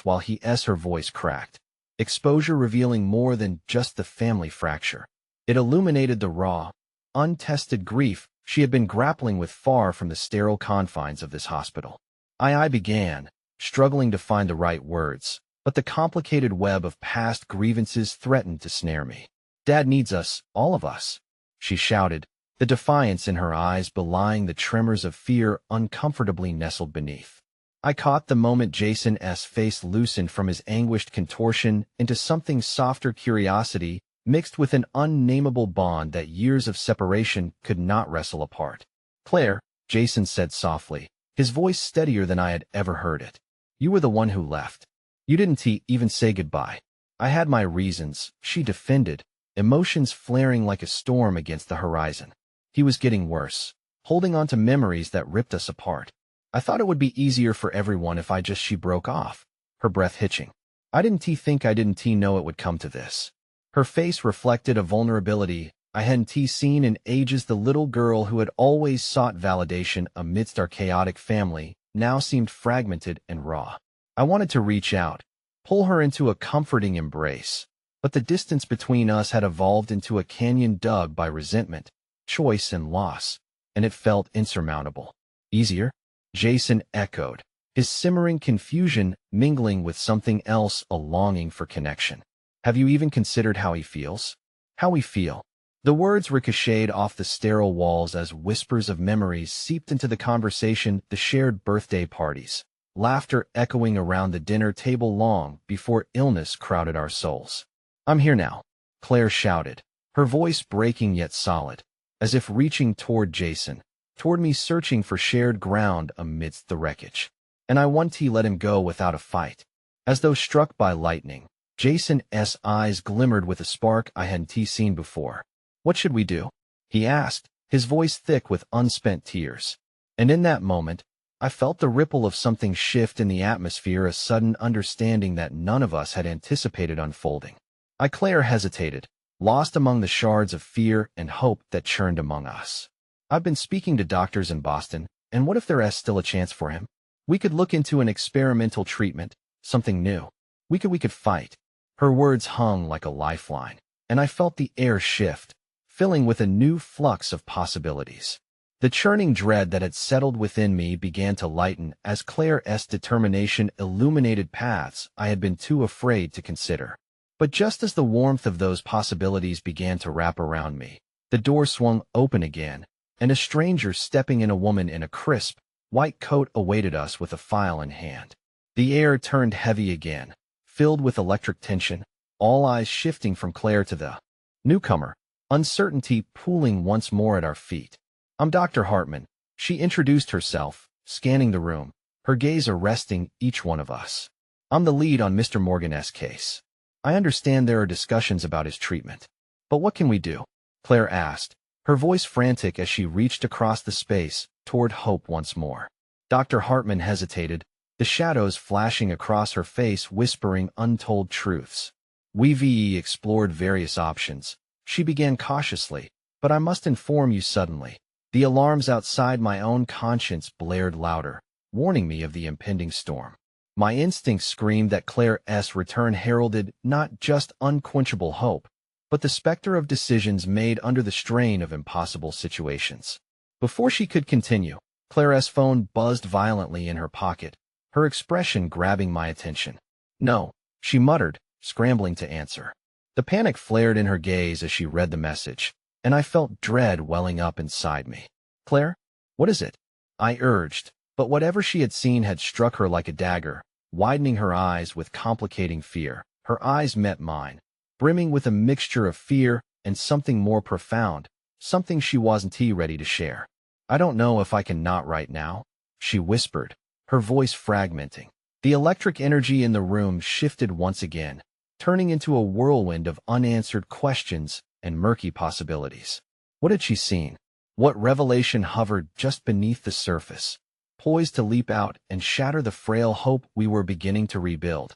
her voice cracked, exposure revealing more than just the family fracture. It illuminated the raw, untested grief she had been grappling with far from the sterile confines of this hospital. I began, struggling to find the right words, but the complicated web of past grievances threatened to snare me. "Dad needs us, all of us," she shouted, the defiance in her eyes belying the tremors of fear uncomfortably nestled beneath. I caught the moment Jason's face loosened from his anguished contortion into something softer, curiosity mixed with an unnameable bond that years of separation could not wrestle apart. "Claire," Jason said softly, his voice steadier than I had ever heard it. "You were the one who left. You didn't even say goodbye." "I had my reasons," she defended, emotions flaring like a storm against the horizon. "He was getting worse, holding on to memories that ripped us apart. I thought it would be easier for everyone if she broke off," her breath hitching. "I didn't know it would come to this." Her face reflected a vulnerability I hadn't seen in ages. The little girl who had always sought validation amidst our chaotic family now seemed fragmented and raw. I wanted to reach out, pull her into a comforting embrace, but the distance between us had evolved into a canyon dug by resentment, choice, and loss, and it felt insurmountable. "Easier?" Jason echoed, his simmering confusion mingling with something else, a longing for connection. "Have you even considered how he feels?" "How we feel." The words ricocheted off the sterile walls as whispers of memories seeped into the conversation, the shared birthday parties, laughter echoing around the dinner table long before illness crowded our souls. "I'm here now," Claire shouted, her voice breaking yet solid, as if reaching toward Jason, toward me, searching for shared ground amidst the wreckage. "And I won't let him go without a fight." As though struck by lightning, Jason's eyes glimmered with a spark I hadn't seen before. "What should we do?" he asked, his voice thick with unspent tears. And in that moment, I felt the ripple of something shift in the atmosphere, a sudden understanding that none of us had anticipated unfolding. Claire hesitated, lost among the shards of fear and hope that churned among us. I've been speaking to doctors in Boston, and what if there's still a chance for him? We could look into an experimental treatment, something new. We could fight. Her words hung like a lifeline, and I felt the air shift, filling with a new flux of possibilities. The churning dread that had settled within me began to lighten as Claire's determination illuminated paths I had been too afraid to consider. But just as the warmth of those possibilities began to wrap around me, the door swung open again, and a stranger stepping in, a woman in a crisp, white coat, awaited us with a file in hand. The air turned heavy again, filled with electric tension, all eyes shifting from Claire to the newcomer, uncertainty pooling once more at our feet. "I'm Dr. Hartman," she introduced herself, scanning the room, her gaze arresting each one of us. "I'm the lead on Mr. Morgan's case. I understand there are discussions about his treatment. But what can we do?" Claire asked, her voice frantic as she reached across the space toward Hope once more. Dr. Hartman hesitated, the shadows flashing across her face whispering untold truths. "We've explored various options," she began cautiously, "but I must inform you suddenly. The alarms outside my own conscience blared louder, warning me of the impending storm. My instincts screamed that Claire's return heralded not just unquenchable hope, but the specter of decisions made under the strain of impossible situations." Before she could continue, Claire's phone buzzed violently in her pocket, her expression grabbing my attention. "No," she muttered, scrambling to answer. The panic flared in her gaze as she read the message, and I felt dread welling up inside me. "Claire, what is it?" I urged, but whatever she had seen had struck her like a dagger, widening her eyes with complicating fear. Her eyes met mine, brimming with a mixture of fear and something more profound, something she wasn't ready to share. "I don't know if I can not right now," she whispered, her voice fragmenting. The electric energy in the room shifted once again, turning into a whirlwind of unanswered questions and murky possibilities. What had she seen? What revelation hovered just beneath the surface, poised to leap out and shatter the frail hope we were beginning to rebuild?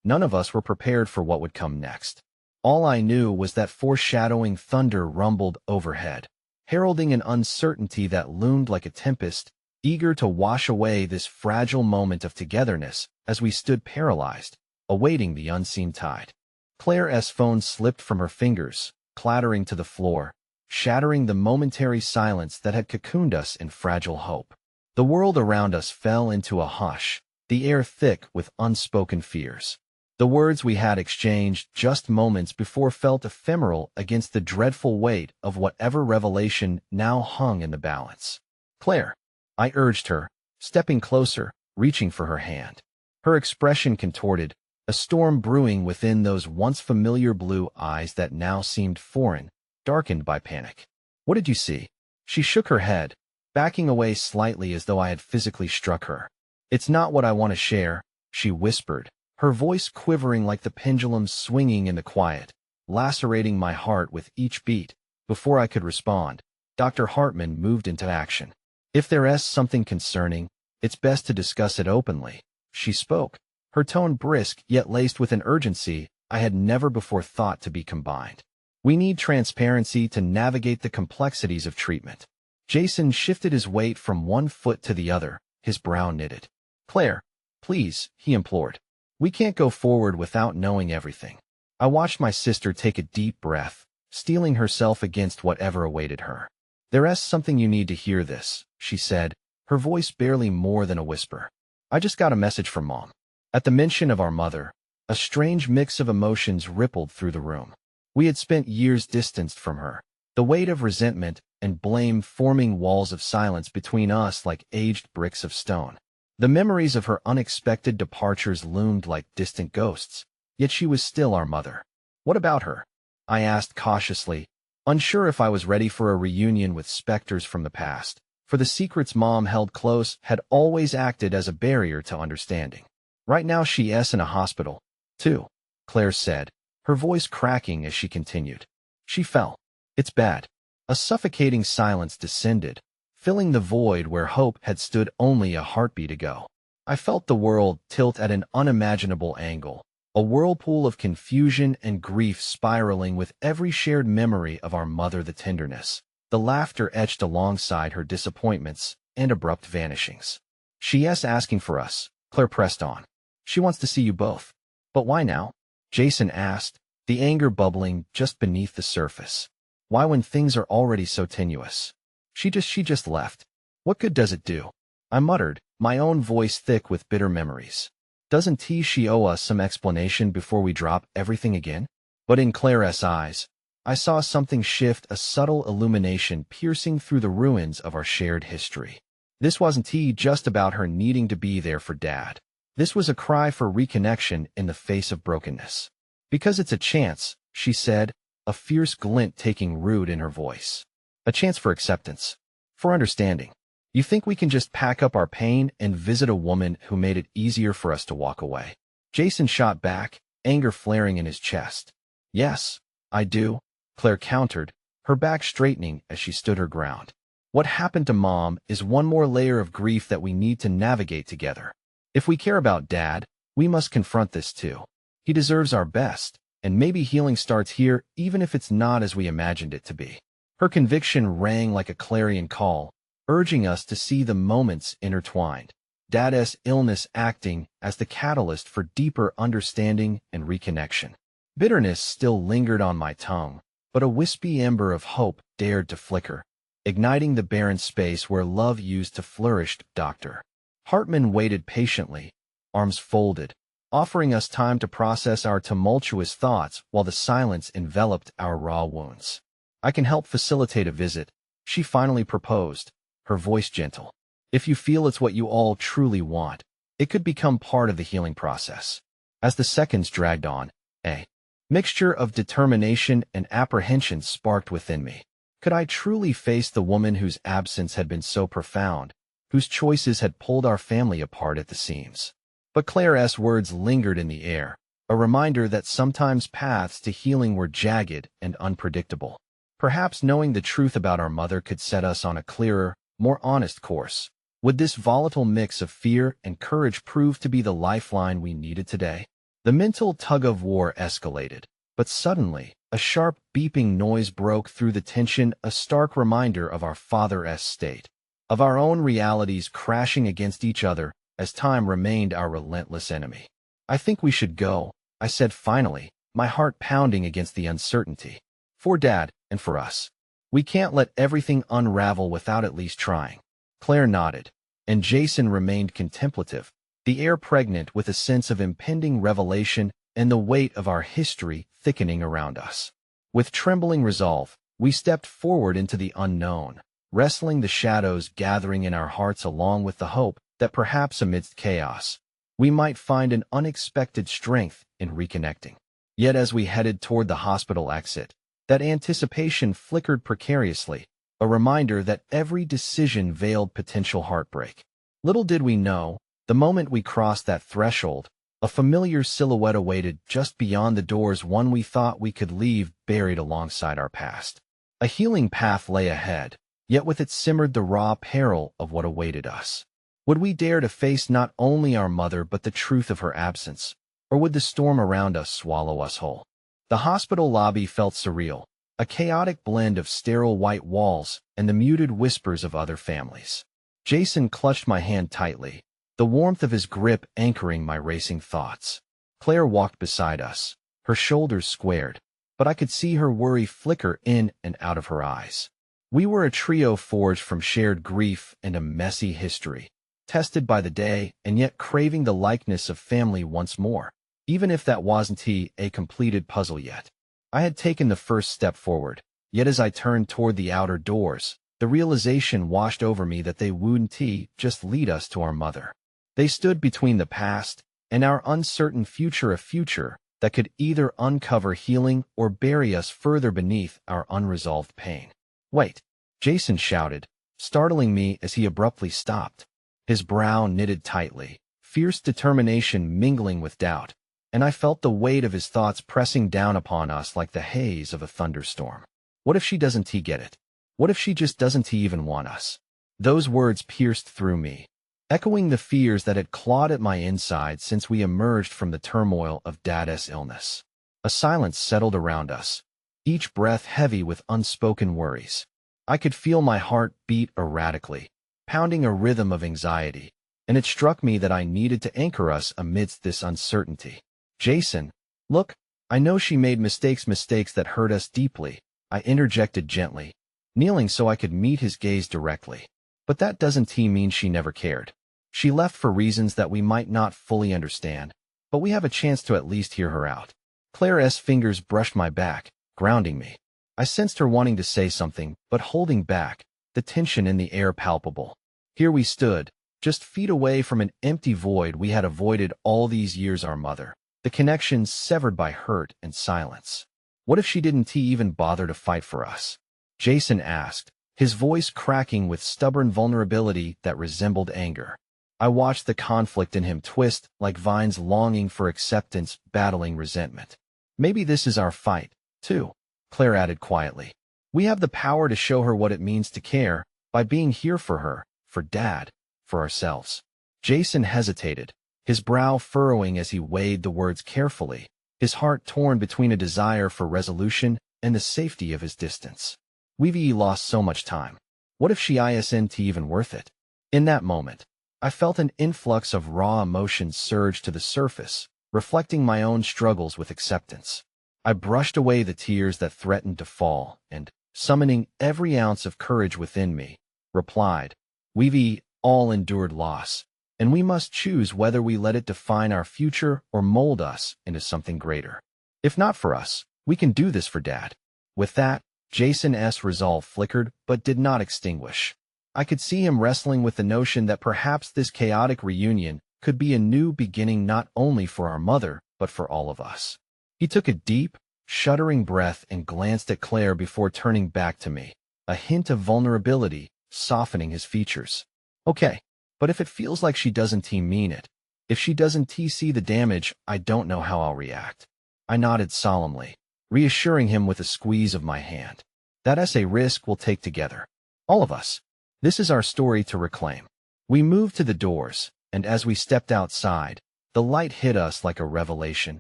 None of us were prepared for what would come next. All I knew was that foreshadowing thunder rumbled overhead, heralding an uncertainty that loomed like a tempest, eager to wash away this fragile moment of togetherness as we stood paralyzed, awaiting the unseen tide. Claire's phone slipped from her fingers, clattering to the floor, shattering the momentary silence that had cocooned us in fragile hope. The world around us fell into a hush, the air thick with unspoken fears. The words we had exchanged just moments before felt ephemeral against the dreadful weight of whatever revelation now hung in the balance. "Claire," I urged her, stepping closer, reaching for her hand. Her expression contorted, a storm brewing within those once familiar blue eyes that now seemed foreign, darkened by panic. "What did you see?" She shook her head, backing away slightly as though I had physically struck her. "It's not what I want to share," she whispered, her voice quivering like the pendulum swinging in the quiet, lacerating my heart with each beat. Before I could respond, Dr. Hartman moved into action. "If there's something concerning, it's best to discuss it openly," she spoke, her tone brisk yet laced with an urgency I had never before thought to be combined. "We need transparency to navigate the complexities of treatment." Jason shifted his weight from one foot to the other, his brow knitted. "Claire, please," he implored. "We can't go forward without knowing everything." I watched my sister take a deep breath, steeling herself against whatever awaited her. "There's something you need to hear this," she said, her voice barely more than a whisper. "I just got a message from Mom." At the mention of our mother, a strange mix of emotions rippled through the room. We had spent years distanced from her, the weight of resentment and blame forming walls of silence between us like aged bricks of stone. The memories of her unexpected departures loomed like distant ghosts, yet she was still our mother. "What about her?" I asked cautiously, unsure if I was ready for a reunion with specters from the past, for the secrets Mom held close had always acted as a barrier to understanding. "Right now she's in a hospital, too," Claire said, her voice cracking as she continued. "She fell. It's bad." A suffocating silence descended, filling the void where hope had stood only a heartbeat ago. I felt the world tilt at an unimaginable angle, a whirlpool of confusion and grief spiraling with every shared memory of our mother, the tenderness, the laughter etched alongside her disappointments and abrupt vanishings. She's asking for us, Claire pressed on. She wants to see you both. But why now? Jason asked, the anger bubbling just beneath the surface. Why when things are already so tenuous? She just left. What good does it do? I muttered, my own voice thick with bitter memories. Doesn't she owe us some explanation before we drop everything again? But in Claire's eyes, I saw something shift, a subtle illumination piercing through the ruins of our shared history. This wasn't just about her needing to be there for Dad. This was a cry for reconnection in the face of brokenness. Because it's a chance, she said, a fierce glint taking root in her voice. A chance for acceptance. For understanding. You think we can just pack up our pain and visit a woman who made it easier for us to walk away? Jason shot back, anger flaring in his chest. Yes, I do, Claire countered, her back straightening as she stood her ground. What happened to Mom is one more layer of grief that we need to navigate together. If we care about Dad, we must confront this too. He deserves our best, and maybe healing starts here even if it's not as we imagined it to be. Her conviction rang like a clarion call, urging us to see the moments intertwined. Dad's illness acting as the catalyst for deeper understanding and reconnection. Bitterness still lingered on my tongue, but a wispy ember of hope dared to flicker, igniting the barren space where love used to flourish. Dr. Hartman waited patiently, arms folded, offering us time to process our tumultuous thoughts while the silence enveloped our raw wounds. I can help facilitate a visit, she finally proposed, her voice gentle. If you feel it's what you all truly want, it could become part of the healing process. As the seconds dragged on, a mixture of determination and apprehension sparked within me. Could I truly face the woman whose absence had been so profound, whose choices had pulled our family apart at the seams? But Claire's words lingered in the air, a reminder that sometimes paths to healing were jagged and unpredictable. Perhaps knowing the truth about our mother could set us on a clearer, more honest course. Would this volatile mix of fear and courage prove to be the lifeline we needed today? The mental tug-of-war escalated, but suddenly, a sharp beeping noise broke through the tension, a stark reminder of our father's state, of our own realities crashing against each other as time remained our relentless enemy. I think we should go, I said finally, my heart pounding against the uncertainty. For Dad, and for us. We can't let everything unravel without at least trying. Claire nodded, and Jason remained contemplative, the air pregnant with a sense of impending revelation and the weight of our history thickening around us. With trembling resolve, we stepped forward into the unknown, wrestling the shadows gathering in our hearts along with the hope that perhaps amidst chaos, we might find an unexpected strength in reconnecting. Yet as we headed toward the hospital exit, that anticipation flickered precariously, a reminder that every decision veiled potential heartbreak. Little did we know, the moment we crossed that threshold, a familiar silhouette awaited just beyond the doors, one we thought we could leave buried alongside our past. A healing path lay ahead, yet with it simmered the raw peril of what awaited us. Would we dare to face not only our mother but the truth of her absence, or would the storm around us swallow us whole? The hospital lobby felt surreal, a chaotic blend of sterile white walls and the muted whispers of other families. Jason clutched my hand tightly, the warmth of his grip anchoring my racing thoughts. Claire walked beside us, her shoulders squared, but I could see her worry flicker in and out of her eyes. We were a trio forged from shared grief and a messy history, tested by the day and yet craving the likeness of family once more. Even if that wasn't a completed puzzle yet. I had taken the first step forward, yet as I turned toward the outer doors, the realization washed over me that they wouldn't just lead us to our mother. They stood between the past and our uncertain future, a future that could either uncover healing or bury us further beneath our unresolved pain. Wait, Jason shouted, startling me as he abruptly stopped. His brow knitted tightly, fierce determination mingling with doubt, and I felt the weight of his thoughts pressing down upon us like the haze of a thunderstorm. What if she doesn't get it? What if she just doesn't even want us? Those words pierced through me, echoing the fears that had clawed at my inside since we emerged from the turmoil of Dad's illness. A silence settled around us, each breath heavy with unspoken worries. I could feel my heart beat erratically, pounding a rhythm of anxiety, and it struck me that I needed to anchor us amidst this uncertainty. Jason, look, I know she made mistakes that hurt us deeply, I interjected gently, kneeling so I could meet his gaze directly. But that doesn't mean she never cared. She left for reasons that we might not fully understand, but we have a chance to at least hear her out. Claire's fingers brushed my back, grounding me. I sensed her wanting to say something, but holding back, the tension in the air palpable. Here we stood, just feet away from an empty void we had avoided all these years, our mother, the connection severed by hurt and silence. What if she didn't even bother to fight for us? Jason asked, his voice cracking with stubborn vulnerability that resembled anger. I watched the conflict in him twist like vines longing for acceptance, battling resentment. Maybe this is our fight, too, Claire added quietly. We have the power to show her what it means to care, by being here for her, for Dad, for ourselves. Jason hesitated, his brow furrowing as he weighed the words carefully, his heart torn between a desire for resolution and the safety of his distance. We've lost so much time. What if she isn't even worth it? In that moment, I felt an influx of raw emotions surge to the surface, reflecting my own struggles with acceptance. I brushed away the tears that threatened to fall and, summoning every ounce of courage within me, replied, We've all endured loss, and we must choose whether we let it define our future or mold us into something greater. If not for us, we can do this for Dad. With that, Jason's resolve flickered but did not extinguish. I could see him wrestling with the notion that perhaps this chaotic reunion could be a new beginning not only for our mother, but for all of us. He took a deep, shuddering breath and glanced at Claire before turning back to me, a hint of vulnerability softening his features. Okay, but if it feels like she doesn't mean it, if she doesn't see the damage, I don't know how I'll react. I nodded solemnly, reassuring him with a squeeze of my hand. That's a risk we'll take together. All of us. This is our story to reclaim. We moved to the doors, and as we stepped outside, the light hit us like a revelation,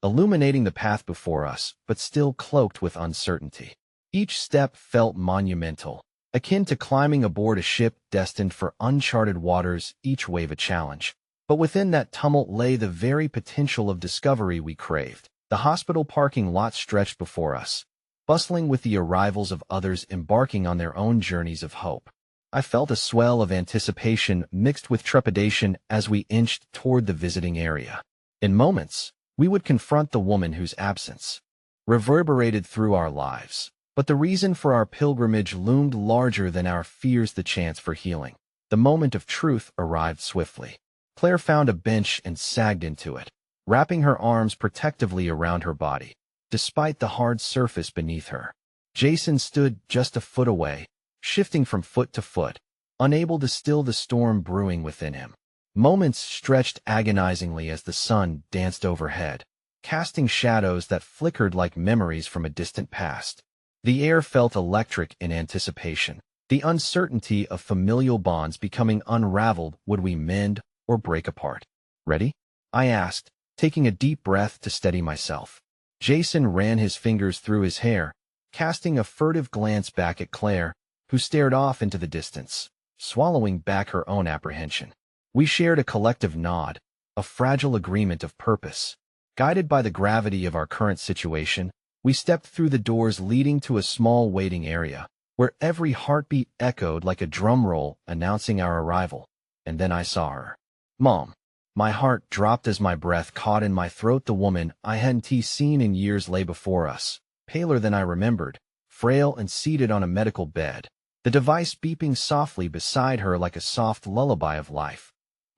illuminating the path before us, but still cloaked with uncertainty. Each step felt monumental, akin to climbing aboard a ship destined for uncharted waters, each wave a challenge. But within that tumult lay the very potential of discovery we craved. The hospital parking lot stretched before us, bustling with the arrivals of others embarking on their own journeys of hope. I felt a swell of anticipation mixed with trepidation as we inched toward the visiting area. In moments, we would confront the woman whose absence reverberated through our lives. But the reason for our pilgrimage loomed larger than our fears, the chance for healing. The moment of truth arrived swiftly. Claire found a bench and sagged into it, wrapping her arms protectively around her body, despite the hard surface beneath her. Jason stood just a foot away, shifting from foot to foot, unable to still the storm brewing within him. Moments stretched agonizingly as the sun danced overhead, casting shadows that flickered like memories from a distant past. The air felt electric in anticipation, the uncertainty of familial bonds becoming unraveled. Would we mend or break apart? Ready? I asked, taking a deep breath to steady myself. Jason ran his fingers through his hair, casting a furtive glance back at Claire, who stared off into the distance, swallowing back her own apprehension. We shared a collective nod, a fragile agreement of purpose. Guided by the gravity of our current situation, we stepped through the doors leading to a small waiting area, where every heartbeat echoed like a drum roll announcing our arrival. And then I saw her. Mom. My heart dropped as my breath caught in my throat. The woman I hadn't seen in years lay before us, paler than I remembered, frail and seated on a medical bed, the device beeping softly beside her like a soft lullaby of life.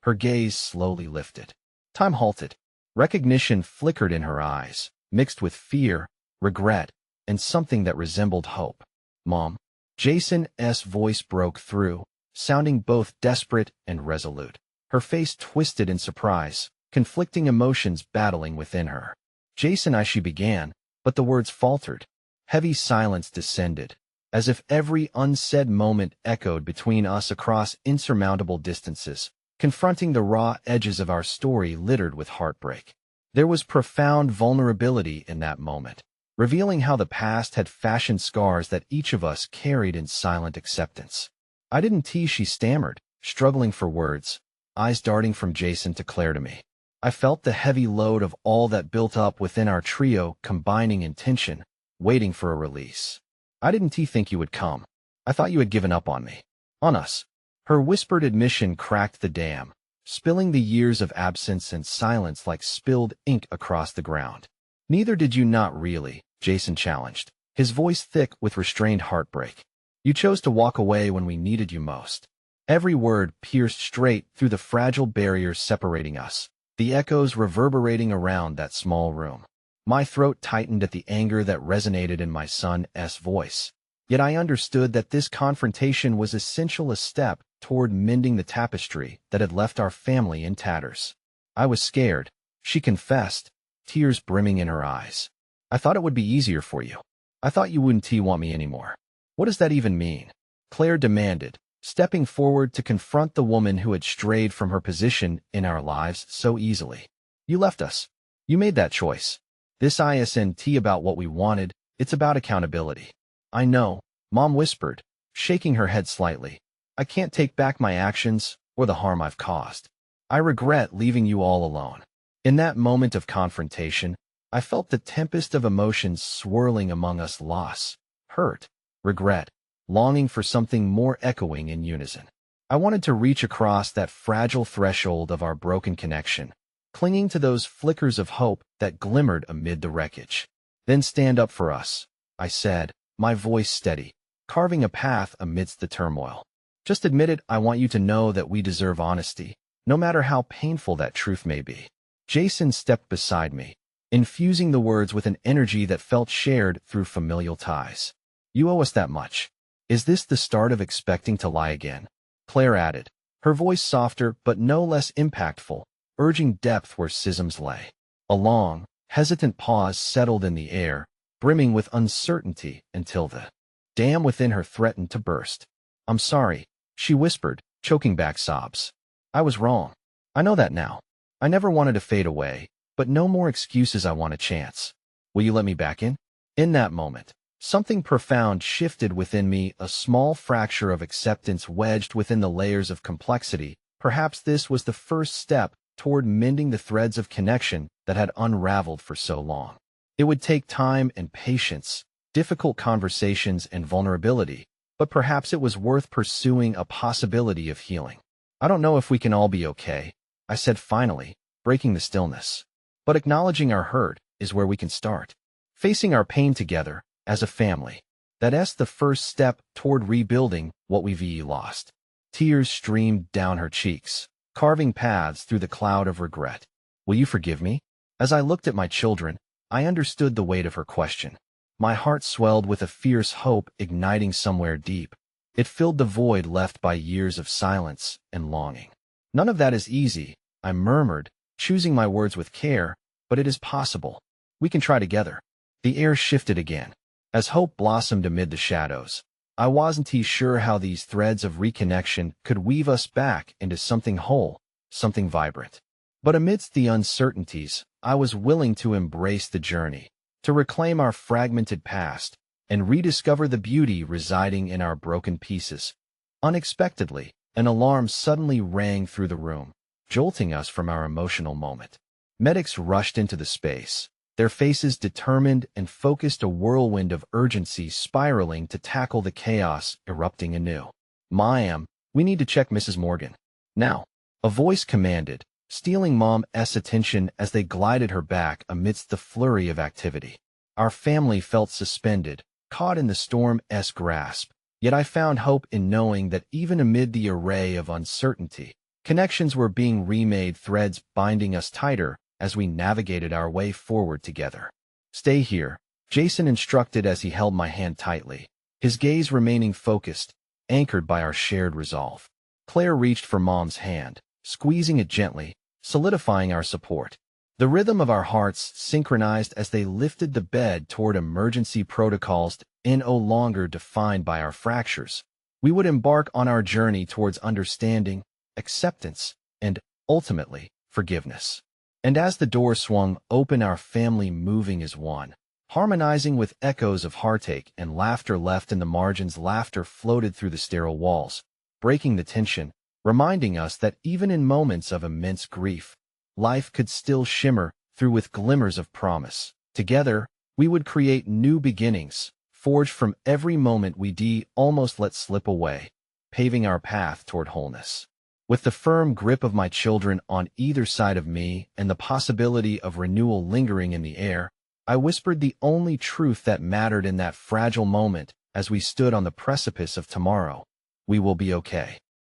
Her gaze slowly lifted. Time halted. Recognition flickered in her eyes, mixed with fear, regret, and something that resembled hope. Mom. Jason's voice broke through, sounding both desperate and resolute. Her face twisted in surprise, conflicting emotions battling within her. Jason, she began, but the words faltered. Heavy silence descended, as if every unsaid moment echoed between us across insurmountable distances, confronting the raw edges of our story littered with heartbreak. There was profound vulnerability in that moment, revealing how the past had fashioned scars that each of us carried in silent acceptance. I didn't tease, she stammered, struggling for words, eyes darting from Jason to Claire to me. I felt the heavy load of all that built up within our trio combining in tension, waiting for a release. I didn't think you would come. I thought you had given up on me. On us. Her whispered admission cracked the dam, spilling the years of absence and silence like spilled ink across the ground. Neither did you, not really, Jason challenged, his voice thick with restrained heartbreak. You chose to walk away when we needed you most. Every word pierced straight through the fragile barriers separating us, the echoes reverberating around that small room. My throat tightened at the anger that resonated in my son's voice. Yet I understood that this confrontation was essential, a step toward mending the tapestry that had left our family in tatters. I was scared, she confessed, tears brimming in her eyes. I thought it would be easier for you. I thought you wouldn't want me anymore. What does that even mean? Claire demanded, stepping forward to confront the woman who had strayed from her position in our lives so easily. You left us. You made that choice. This isn't about what we wanted, it's about accountability. I know, Mom whispered, shaking her head slightly. I can't take back my actions or the harm I've caused. I regret leaving you all alone. In that moment of confrontation, I felt the tempest of emotions swirling among us: loss, hurt, regret, longing for something more, echoing in unison. I wanted to reach across that fragile threshold of our broken connection, clinging to those flickers of hope that glimmered amid the wreckage. Then stand up for us, I said, my voice steady, carving a path amidst the turmoil. Just admit it. I want you to know that we deserve honesty, no matter how painful that truth may be. Jason stepped beside me, infusing the words with an energy that felt shared through familial ties. You owe us that much. Is this the start of expecting to lie again? Claire added, her voice softer but no less impactful, urging depth where schisms lay. A long, hesitant pause settled in the air, brimming with uncertainty until the dam within her threatened to burst. I'm sorry, she whispered, choking back sobs. I was wrong. I know that now. I never wanted to fade away, but no more excuses. I want a chance. Will you let me back in? In that moment, something profound shifted within me, a small fracture of acceptance wedged within the layers of complexity. Perhaps this was the first step toward mending the threads of connection that had unraveled for so long. It would take time and patience, difficult conversations and vulnerability, but perhaps it was worth pursuing a possibility of healing. I don't know if we can all be okay, I said finally, breaking the stillness. But acknowledging our hurt is where we can start. Facing our pain together, as a family. That's the first step toward rebuilding what we've lost. Tears streamed down her cheeks, carving paths through the cloud of regret. Will you forgive me? As I looked at my children, I understood the weight of her question. My heart swelled with a fierce hope igniting somewhere deep. It filled the void left by years of silence and longing. None of that is easy, I murmured, choosing my words with care, but it is possible. We can try together. The air shifted again. As hope blossomed amid the shadows, I wasn't sure how these threads of reconnection could weave us back into something whole, something vibrant. But amidst the uncertainties, I was willing to embrace the journey, to reclaim our fragmented past, and rediscover the beauty residing in our broken pieces. Unexpectedly, an alarm suddenly rang through the room, jolting us from our emotional moment. Medics rushed into the space, their faces determined and focused, a whirlwind of urgency spiraling to tackle the chaos erupting anew. Ma'am, we need to check Mrs. Morgan. Now, a voice commanded, stealing Mom's attention as they glided her back amidst the flurry of activity. Our family felt suspended, caught in the storm's grasp, yet I found hope in knowing that even amid the array of uncertainty, connections were being remade, threads binding us tighter as we navigated our way forward together. Stay here, Jason instructed as he held my hand tightly, his gaze remaining focused, anchored by our shared resolve. Claire reached for Mom's hand, squeezing it gently, solidifying our support. The rhythm of our hearts synchronized as they lifted the bed toward emergency protocols no longer defined by our fractures. We would embark on our journey towards understanding, acceptance, and, ultimately, forgiveness. And as the door swung open, our family moving as one, harmonizing with echoes of heartache and laughter left in the margins, laughter floated through the sterile walls, breaking the tension, reminding us that even in moments of immense grief, life could still shimmer through with glimmers of promise. Together, we would create new beginnings, forged from every moment we almost let slip away, paving our path toward wholeness. With the firm grip of my children on either side of me and the possibility of renewal lingering in the air, I whispered the only truth that mattered in that fragile moment as we stood on the precipice of tomorrow. We will be okay.